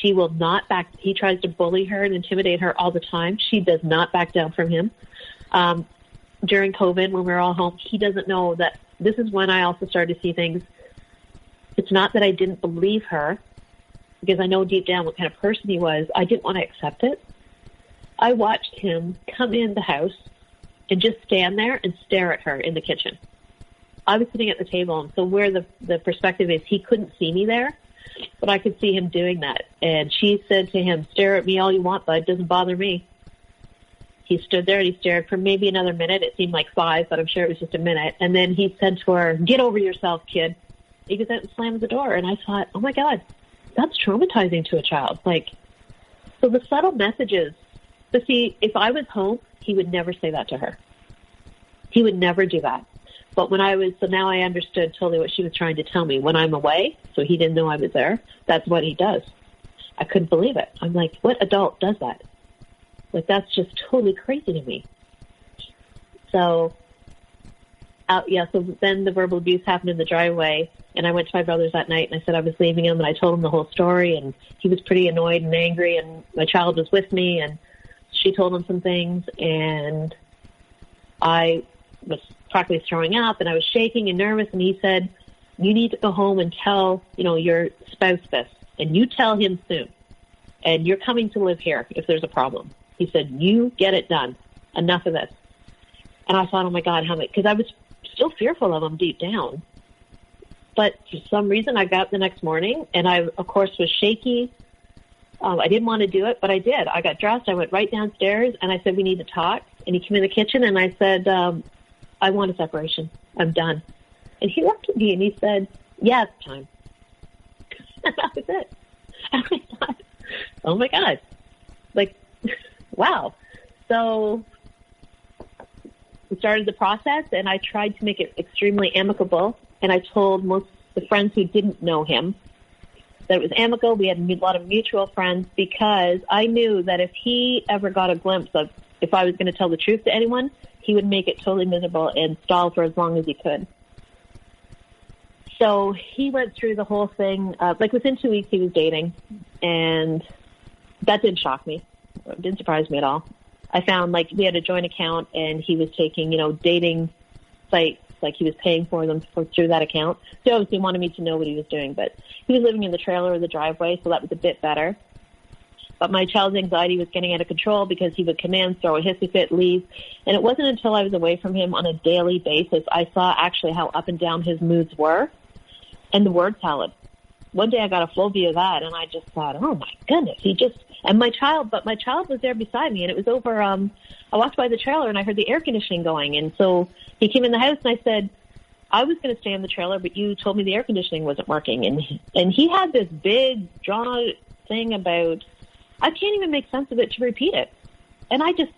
She will not back. He tries to bully her and intimidate her all the time. She does not back down from him. During COVID, when we were all home, he doesn't know that. This is when I also started to see things. It's not that I didn't believe her, because I know deep down what kind of person he was. I didn't want to accept it. I watched him come in the house and just stand there and stare at her in the kitchen. I was sitting at the table, and so where the perspective is, he couldn't see me there, but I could see him doing that. And she said to him, stare at me all you want, bud. It doesn't bother me. He stood there and he stared for maybe another minute. It seemed like 5, but I'm sure it was just a minute. And then he said to her, get over yourself, kid. He goes out and slams the door. And I thought, oh my God, that's traumatizing to a child. So the subtle messages. But see, if I was home, he would never say that to her. He would never do that. But so now I understood totally what she was trying to tell me. When I'm away, so he didn't know I was there, that's what he does. I couldn't believe it. I'm like, what adult does that? That's just totally crazy to me. So, so then the verbal abuse happened in the driveway, and I went to my brother's that night, and I said I was leaving him, and I told him the whole story, and he was pretty annoyed and angry, and my child was with me, and she told him some things, and I was practically throwing up, and I was shaking and nervous, and he said, you need to go home and tell, your spouse this, and you tell him soon, and you're coming to live here if there's a problem. He said, you get it done. Enough of this. And I thought, oh my God, because I was still fearful of him deep down. But for some reason, I got up the next morning, and I, of course, was shaky. I didn't want to do it, but I did. I got dressed. I went right downstairs, and I said, we need to talk. And he came in the kitchen, and I said, I want a separation. I'm done. And he looked at me, and he said, yeah, it's time. And that was it. And I thought, Oh my God. Like, wow. So we started the process, and I tried to make it extremely amicable. And I told most of the friends who didn't know him that it was amicable. We had a lot of mutual friends, because I knew that if he ever got a glimpse of if I was going to tell the truth to anyone, he would make it totally miserable and stall for as long as he could. So he went through the whole thing. Like within 2 weeks, he was dating, and that didn't shock me. It didn't surprise me at all. I found, like, we had a joint account, and he was taking, dating sites, like he was paying for them through that account. So obviously he wanted me to know what he was doing, but he was living in the trailer or the driveway, so that was a bit better. But my child's anxiety was getting out of control, because he would come in, throw a hissy fit, leave. And it wasn't until I was away from him on a daily basis I saw actually how up and down his moods were, and the word salad. One day I got a full view of that, and I just thought, oh my goodness, my child was there beside me, and it was over, I walked by the trailer and I heard the air conditioning going. And so he came in the house, and I said, I was going to stay in the trailer, but you told me the air conditioning wasn't working. And he had this big drawn out thing about, I can't even make sense of it to repeat it. And I just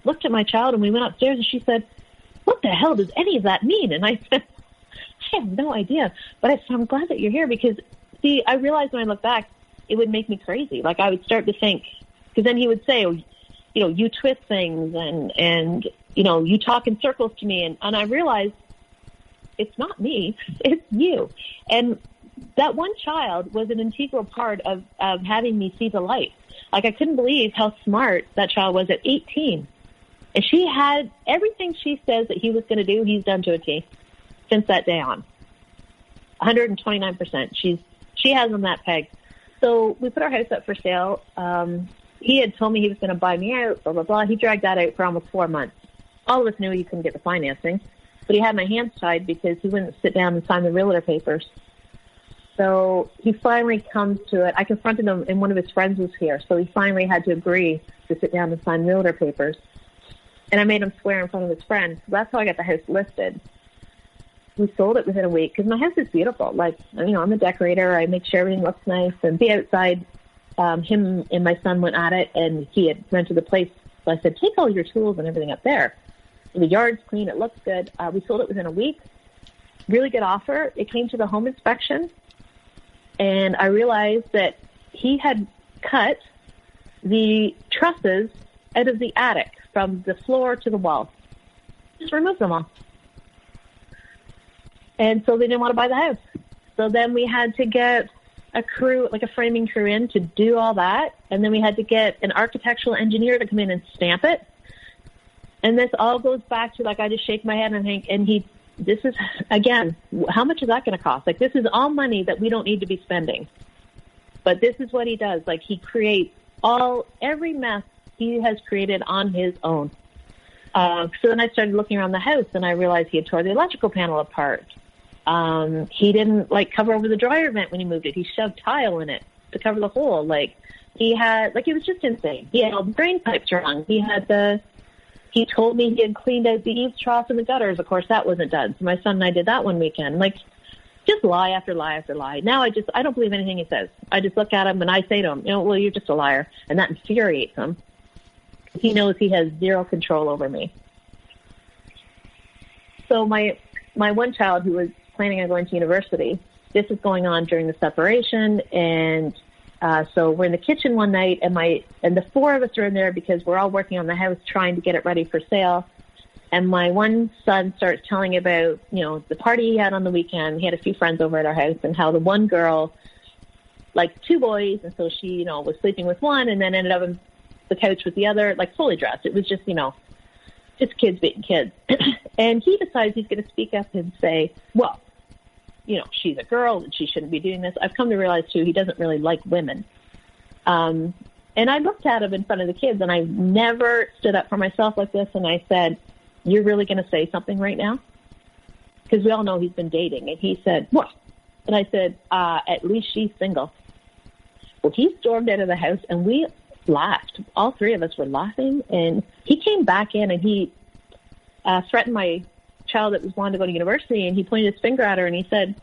looked at my child, and we went upstairs, and she said, what the hell does any of that mean? And I said, I have no idea, but I'm glad that you're here, because, see, I realized when I look back, it would make me crazy. Like, I would start to think, because then he would say, you twist things, and you talk in circles to me, and I realized it's not me, it's you. And that one child was an integral part of having me see the light. Like, I couldn't believe how smart that child was at 18. And she had everything she says that he was going to do, he's done to a T since that day on. 129%. She has on that peg. So we put our house up for sale. He had told me he was going to buy me out, blah, blah, blah. He dragged that out for almost 4 months. All of us knew he couldn't get the financing, but he had my hands tied because he wouldn't sit down and sign the realtor papers. So he finally comes to it. I confronted him, and one of his friends was here. So he finally had to agree to sit down and sign realtor papers. And I made him swear in front of his friend. So that's how I got the house listed. We sold it within a week, because my house is beautiful. Like, I'm a decorator. I make sure everything looks nice. And be outside, him and my son went at it, and he had rented the place. So I said, take all your tools and everything up there. And the yard's clean. It looks good. We sold it within a week. Really good offer. It came to the home inspection, and I realized that he had cut the trusses out of the attic from the floor to the wall. Just removed them all. And so they didn't want to buy the house. So then we had to get a crew, like a framing crew, in to do all that. And then we had to get an architectural engineer to come in and stamp it. And this all goes back to, like, I just shake my head and think, this is, again, how much is that going to cost? Like, this is all money that we don't need to be spending. But this is what he does. Like, he creates every mess he has created on his own. So then I started looking around the house, and I realized he had tore the electrical panel apart. He didn't, cover over the dryer vent when he moved it. He shoved tile in it to cover the hole. It was just insane. He had all the drain pipes wrong. He told me he had cleaned out the eaves trough and the gutters. Of course, that wasn't done. So my son and I did that one weekend. Just lie after lie after lie. Now I don't believe anything he says. I just look at him and I say to him, well, you're just a liar. And that infuriates him. He knows he has zero control over me. So my one child, who was planning on going to university, this is going on during the separation, and so we're in the kitchen one night, and the four of us are in there because we're all working on the house trying to get it ready for sale. And my one son starts telling about, the party he had on the weekend. He had a few friends over at our house, and how the one girl liked two boys, and so she, was sleeping with one, and then ended up on the couch with the other, fully dressed. It was just, just kids being kids. And he decides he's going to speak up and say, well, she's a girl and she shouldn't be doing this. I've come to realize, too, he doesn't really like women. And I looked at him in front of the kids, and I never stood up for myself like this. And I said, you're really going to say something right now? Because we all know he's been dating. And he said, what? And I said, at least she's single. Well, he stormed out of the house, and we laughed. All three of us were laughing. And he came back in, and he threatened my child that was wanting to go to university, and he pointed his finger at her, and he said,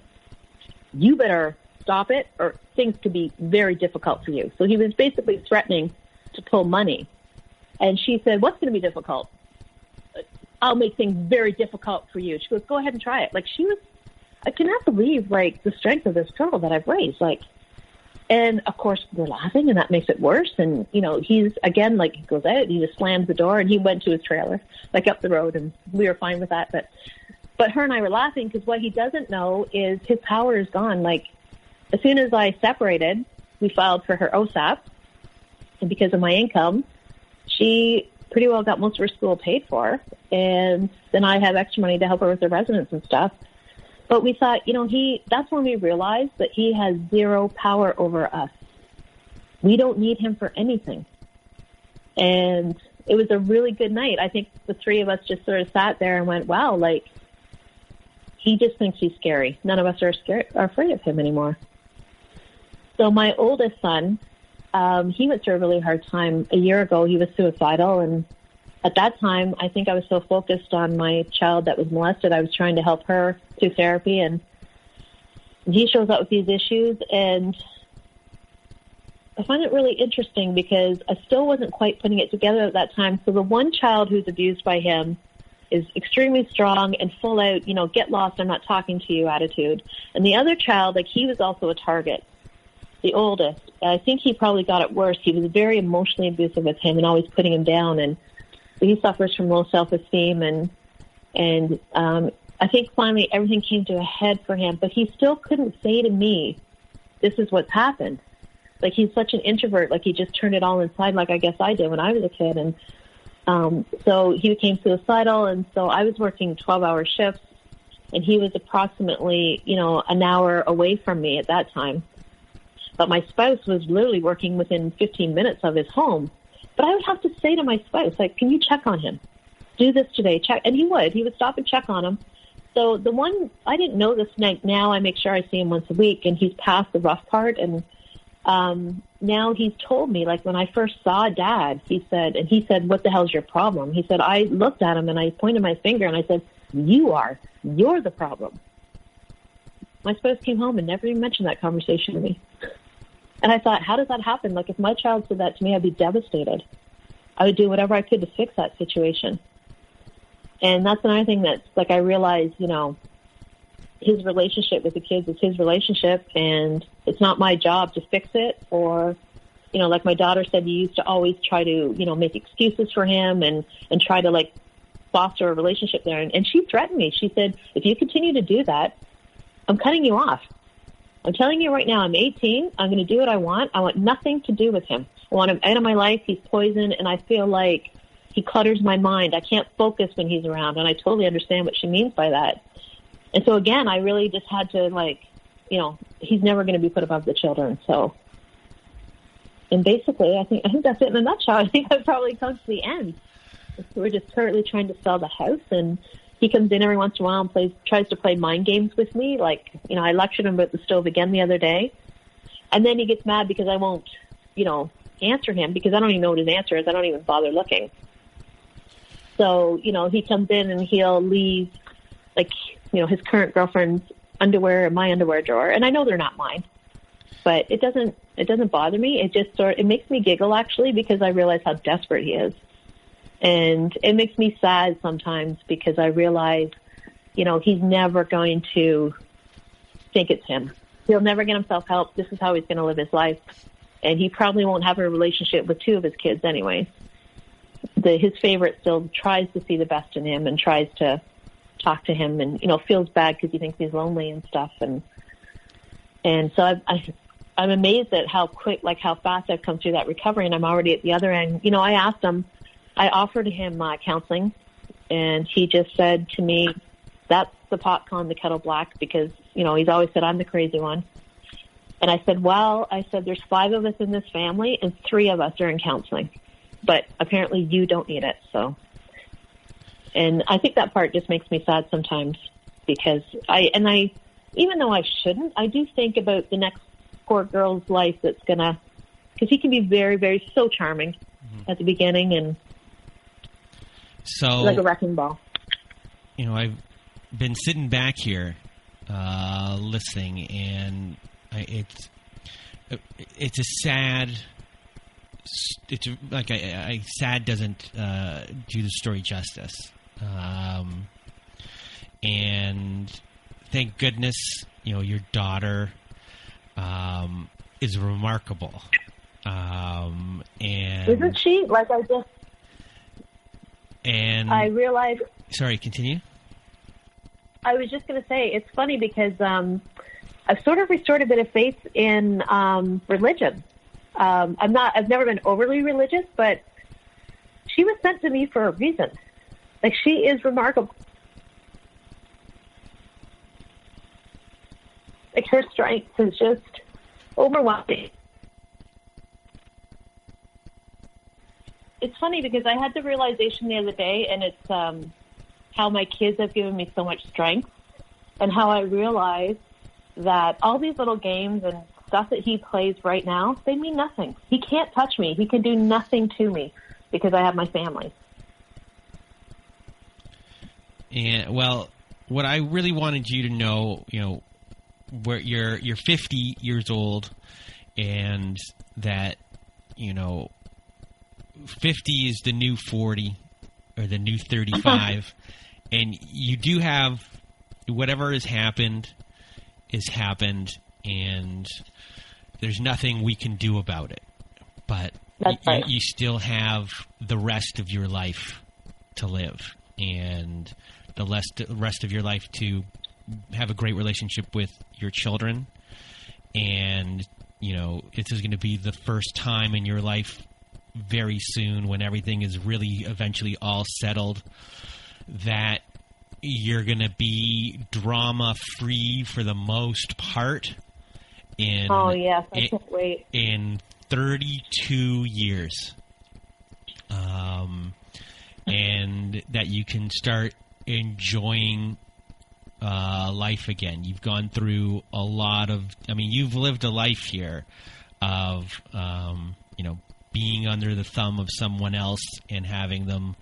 you better stop it or things could be very difficult for you. So he was basically threatening to pull money. And she said, what's going to be difficult? I'll make things very difficult for you. She goes, go ahead and try it. Like, I cannot believe, like, the strength of this girl that I've raised. Like, and of course we're laughing and that makes it worse. And, you know, he's again, like, he goes out, he just slams the door and he went to his trailer, like up the road, and we were fine with that. But her and I were laughing because what he doesn't know is his power is gone. Like, as soon as I separated, we filed for her OSAP, and because of my income, she pretty well got most of her school paid for, and then I have extra money to help her with her residence and stuff. But we thought, you know, that's when we realized that he has zero power over us. We don't need him for anything. And it was a really good night. I think the three of us just sort of sat there and went, wow, like, he just thinks he's scary. None of us are afraid of him anymore. So my oldest son, he went through a really hard time. A year ago, he was suicidal, and at that time, I think I was so focused on my child that was molested, I was trying to help her through therapy, and he shows up with these issues, and I find it really interesting because I still wasn't quite putting it together at that time. So the one child who's abused by him is extremely strong and full out, you know, get lost, I'm not talking to you attitude. And the other child, like, he was also a target, the oldest. I think he probably got it worse. He was very emotionally abusive with him and always putting him down, and he suffers from low self-esteem, and I think finally everything came to a head for him, but he still couldn't say to me, this is what's happened. Like, he's such an introvert, like he just turned it all inside, like I guess I did when I was a kid. And so he became suicidal, and so I was working 12-hour shifts, and he was approximately, you know, an hour away from me at that time. But my spouse was literally working within 15 minutes of his home. But I would have to say to my spouse, like, can you check on him? Do this today, check. And he would stop and check on him. So the one, I didn't know this night. Now I make sure I see him once a week, and he's past the rough part. And now he's told me, like, when I first saw Dad, he said, what the hell's your problem? He said, I looked at him and I pointed my finger and I said, you're the problem. My spouse came home and never even mentioned that conversation to me. And I thought, how does that happen? Like, if my child said that to me, I'd be devastated. I would do whatever I could to fix that situation. And that's another thing that's, like, I realized, you know, his relationship with the kids is his relationship, and it's not my job to fix it. Or, you know, like my daughter said, you used to always try to, you know, make excuses for him and try to, like, foster a relationship there. And she threatened me. She said, if you continue to do that, I'm cutting you off. I'm telling you right now, I'm 18. I'm going to do what I want. I want nothing to do with him. I want him out of my life. He's poison, and I feel like he clutters my mind. I can't focus when he's around, and I totally understand what she means by that. And so, again, I really just had to, like, you know, he's never going to be put above the children. So, and basically, I think that's it in a nutshell. I think I've probably come to the end. We're just currently trying to sell the house, and he comes in every once in a while and tries to play mind games with me. Like, you know, I lectured him about the stove again the other day. And then he gets mad because I won't, you know, answer him because I don't even know what his answer is. I don't even bother looking. So, you know, he comes in and he'll leave, like, you know, his current girlfriend's underwear in my underwear drawer. And I know they're not mine. But it doesn't bother me. It just it makes me giggle, actually, because I realize how desperate he is. And it makes me sad sometimes because I realize, you know, he's never going to think it's him. He'll never get himself help. This is how he's going to live his life. And he probably won't have a relationship with two of his kids anyway. His favorite still tries to see the best in him and tries to talk to him and, you know, feels bad because he thinks he's lonely and stuff. And so I'm amazed at how quick, like how fast I've come through that recovery, and I'm already at the other end. You know, I offered him counseling, and he just said to me, that's the pot calling the kettle black, because, you know, he's always said I'm the crazy one. And I said, well, there's 5 of us in this family, and 3 of us are in counseling. But apparently you don't need it, so. And I think that part just makes me sad sometimes, because even though I shouldn't, I do think about the next poor girl's life that's because he can be very, very, so charming at the beginning, and so like a wrecking ball. You know, I've been sitting back here listening, and it's a sad. It's like sad doesn't do the story justice, and thank goodness, your daughter is remarkable, and isn't she? I realized. Sorry, continue. I was just going to say it's funny because I've sort of restored a bit of faith in religion. I've never been overly religious, but she was sent to me for a reason. Like, she is remarkable. Like, her strength is just overwhelming. It's funny because I had the realization the other day, and it's how my kids have given me so much strength, and how I realized that all these little games and stuff that he plays right now, they mean nothing. He can't touch me. He can do nothing to me because I have my family. And well, what I really wanted you to know, where you're 50 years old, and that 50 is the new 40 or the new 35, and you do have whatever has happened, and there's nothing we can do about it. But right. You still have the rest of your life to live, and the rest of your life to have a great relationship with your children. And, this is going to be the first time in your life very soon, when everything is really eventually all settled, that you're going to be drama-free for the most part. Oh, yes. I can't wait. In 32 years. And that you can start enjoying life again. You've gone through a lot of... you've lived a life here of, being under the thumb of someone else and having them...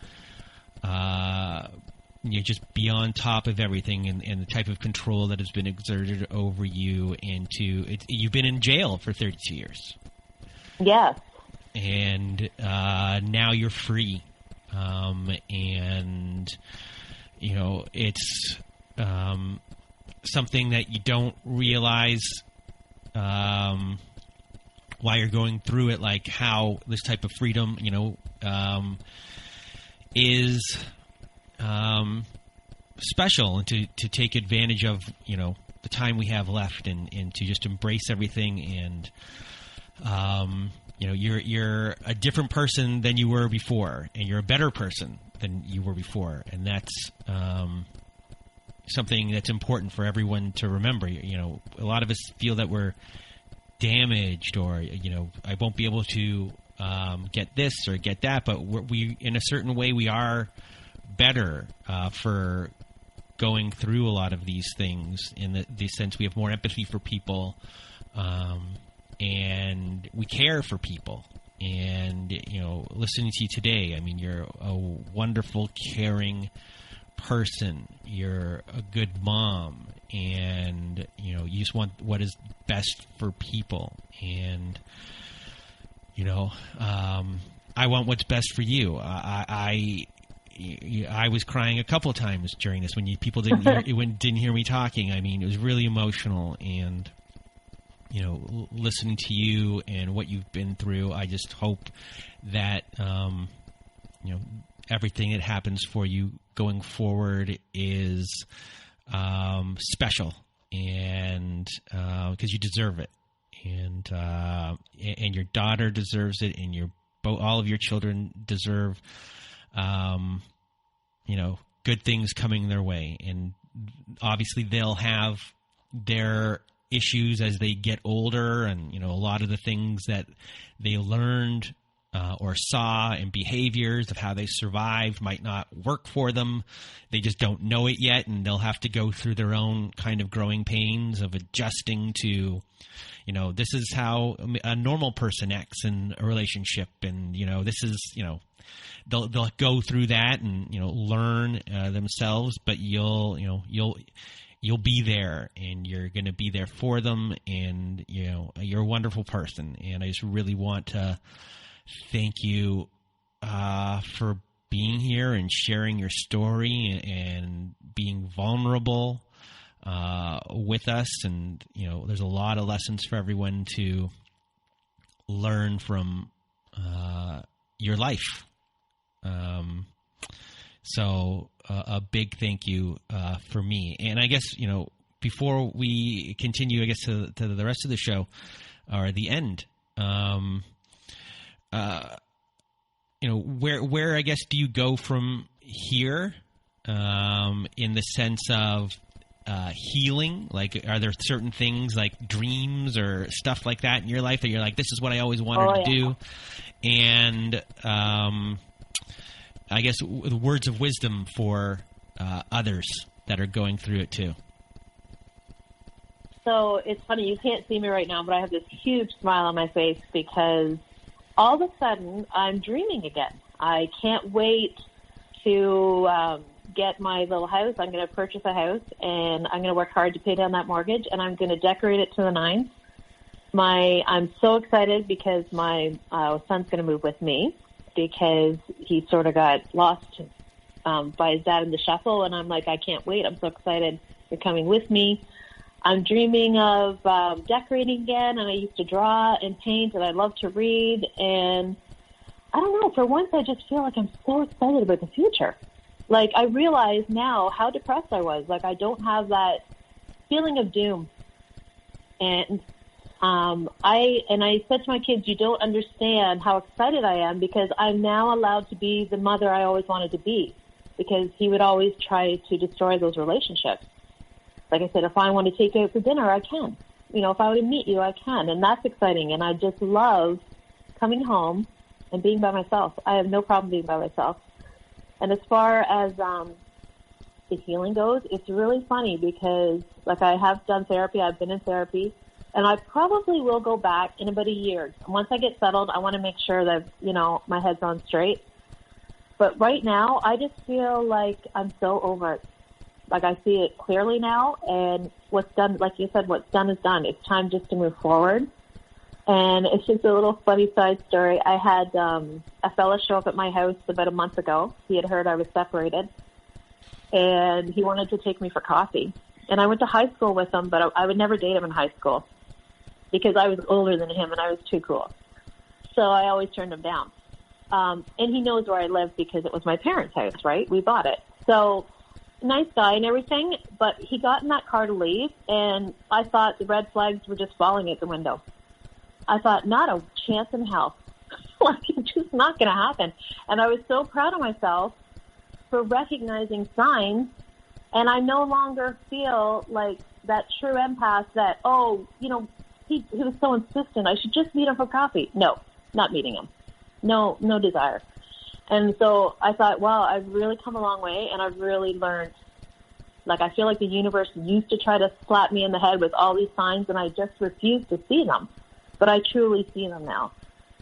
just be on top of everything, and the type of control that has been exerted over you. You've been in jail for 32 years. Yes. And now you're free. And it's something that you don't realize while you're going through it, like how this type of freedom, is special, and to take advantage of the time we have left, and to just embrace everything. And you're a different person than you were before, and you're a better person than you were before, and that's something that's important for everyone to remember. A lot of us feel that we're damaged, or I won't be able to get this or get that, but we in a certain way we are better for going through a lot of these things, in the sense we have more empathy for people, and we care for people. And listening to you today, you're a wonderful, caring person. You're a good mom, and you just want what is best for people. And I want what's best for you. I was crying a couple of times during this when people didn't hear me talking. It was really emotional, and listening to you and what you've been through, I just hope that everything that happens for you going forward is special, and because you deserve it, and your daughter deserves it, and all of your children deserve good things coming their way. And obviously they'll have their issues as they get older, and a lot of the things that they learned or saw, and behaviors of how they survived might not work for them. They just don't know it yet, and they'll have to go through their own kind of growing pains of adjusting to, this is how a normal person acts in a relationship, and this is, they'll go through that and learn themselves. But you'll you'll be there, and you're going to be there for them, and you're a wonderful person. And I just really want to thank you for being here and sharing your story and being vulnerable with us. And there's a lot of lessons for everyone to learn from your life. So a big thank you for me. And I guess, before we continue, I guess, to the rest of the show, or the end, where I guess do you go from here in the sense of healing? Like, are there certain things like dreams or stuff like that in your life that you're like, this is what I always wanted to do? And I guess the words of wisdom for others that are going through it too. So it's funny, you can't see me right now, but I have this huge smile on my face because all of a sudden I'm dreaming again. I can't wait to get my little house. I'm going to purchase a house, and I'm going to work hard to pay down that mortgage, and I'm going to decorate it to the nines. I'm so excited because my son's going to move with me, because he sort of got lost by his dad in the shuffle, and I'm like, I can't wait. I'm so excited you're coming with me. I'm dreaming of decorating again, and I used to draw and paint, and I love to read, and I don't know, for once I just feel like I'm so excited about the future. Like, I realize now how depressed I was. Like, I don't have that feeling of doom. And I said to my kids, you don't understand how excited I am, because I'm now allowed to be the mother I always wanted to be, because he would always try to destroy those relationships. Like I said, if I want to take you out for dinner, I can. If I want to meet you, I can. And that's exciting. And I just love coming home and being by myself. I have no problem being by myself. And as far as the healing goes, it's really funny because, like, I have done therapy. I've been in therapy. And I probably will go back in about a year. Once I get settled, I want to make sure that, my head's on straight. But right now, I just feel like I'm so over it. Like, I see it clearly now, and what's done, like you said, what's done is done. It's time just to move forward. And it's just a little funny side story. I had a fella show up at my house about a month ago. He had heard I was separated, and he wanted to take me for coffee. And I went to high school with him, but I would never date him in high school because I was older than him, and I was too cool. So I always turned him down. And he knows where I live because it was my parents' house, right? We bought it. So nice guy and everything, but he got in that car to leave, and I thought the red flags were just falling out the window. I thought, not a chance in hell. Like, it's just not going to happen. And I was so proud of myself for recognizing signs, and I no longer feel like that true empath that, he was so insistent, I should just meet him for coffee. No, not meeting him. No desire. And so I thought, wow, I've really come a long way, and I've really learned. Like, I feel like the universe used to try to slap me in the head with all these signs, and I just refused to see them. But I truly see them now.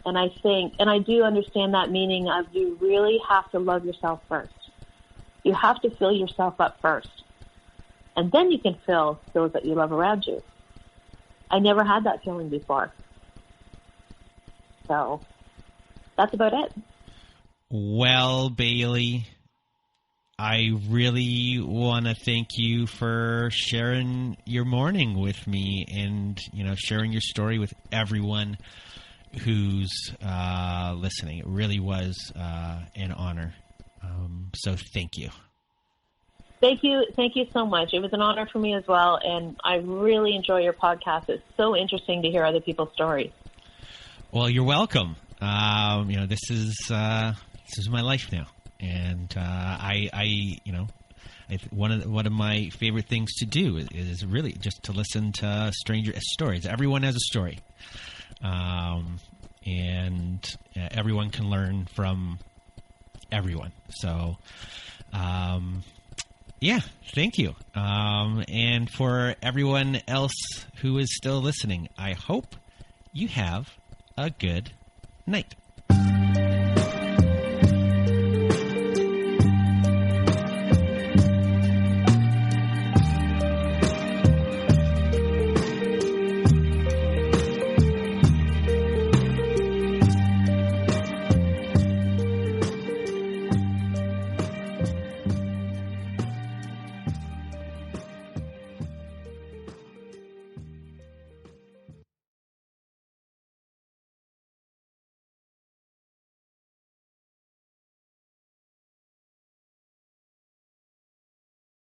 And I think, and I do understand that meaning of you really have to love yourself first. You have to fill yourself up first. And then you can fill those that you love around you. I never had that feeling before. So that's about it. Well, Bailey, I really want to thank you for sharing your morning with me and, sharing your story with everyone who's listening. It really was an honor. So thank you. Thank you. Thank you so much. It was an honor for me as well, and I really enjoy your podcast. It's so interesting to hear other people's stories. Well, you're welcome. This is my life now, and one of my favorite things to do is really just to listen to stranger stories. Everyone has a story, and everyone can learn from everyone. So, thank you. And for everyone else who is still listening, I hope you have a good night.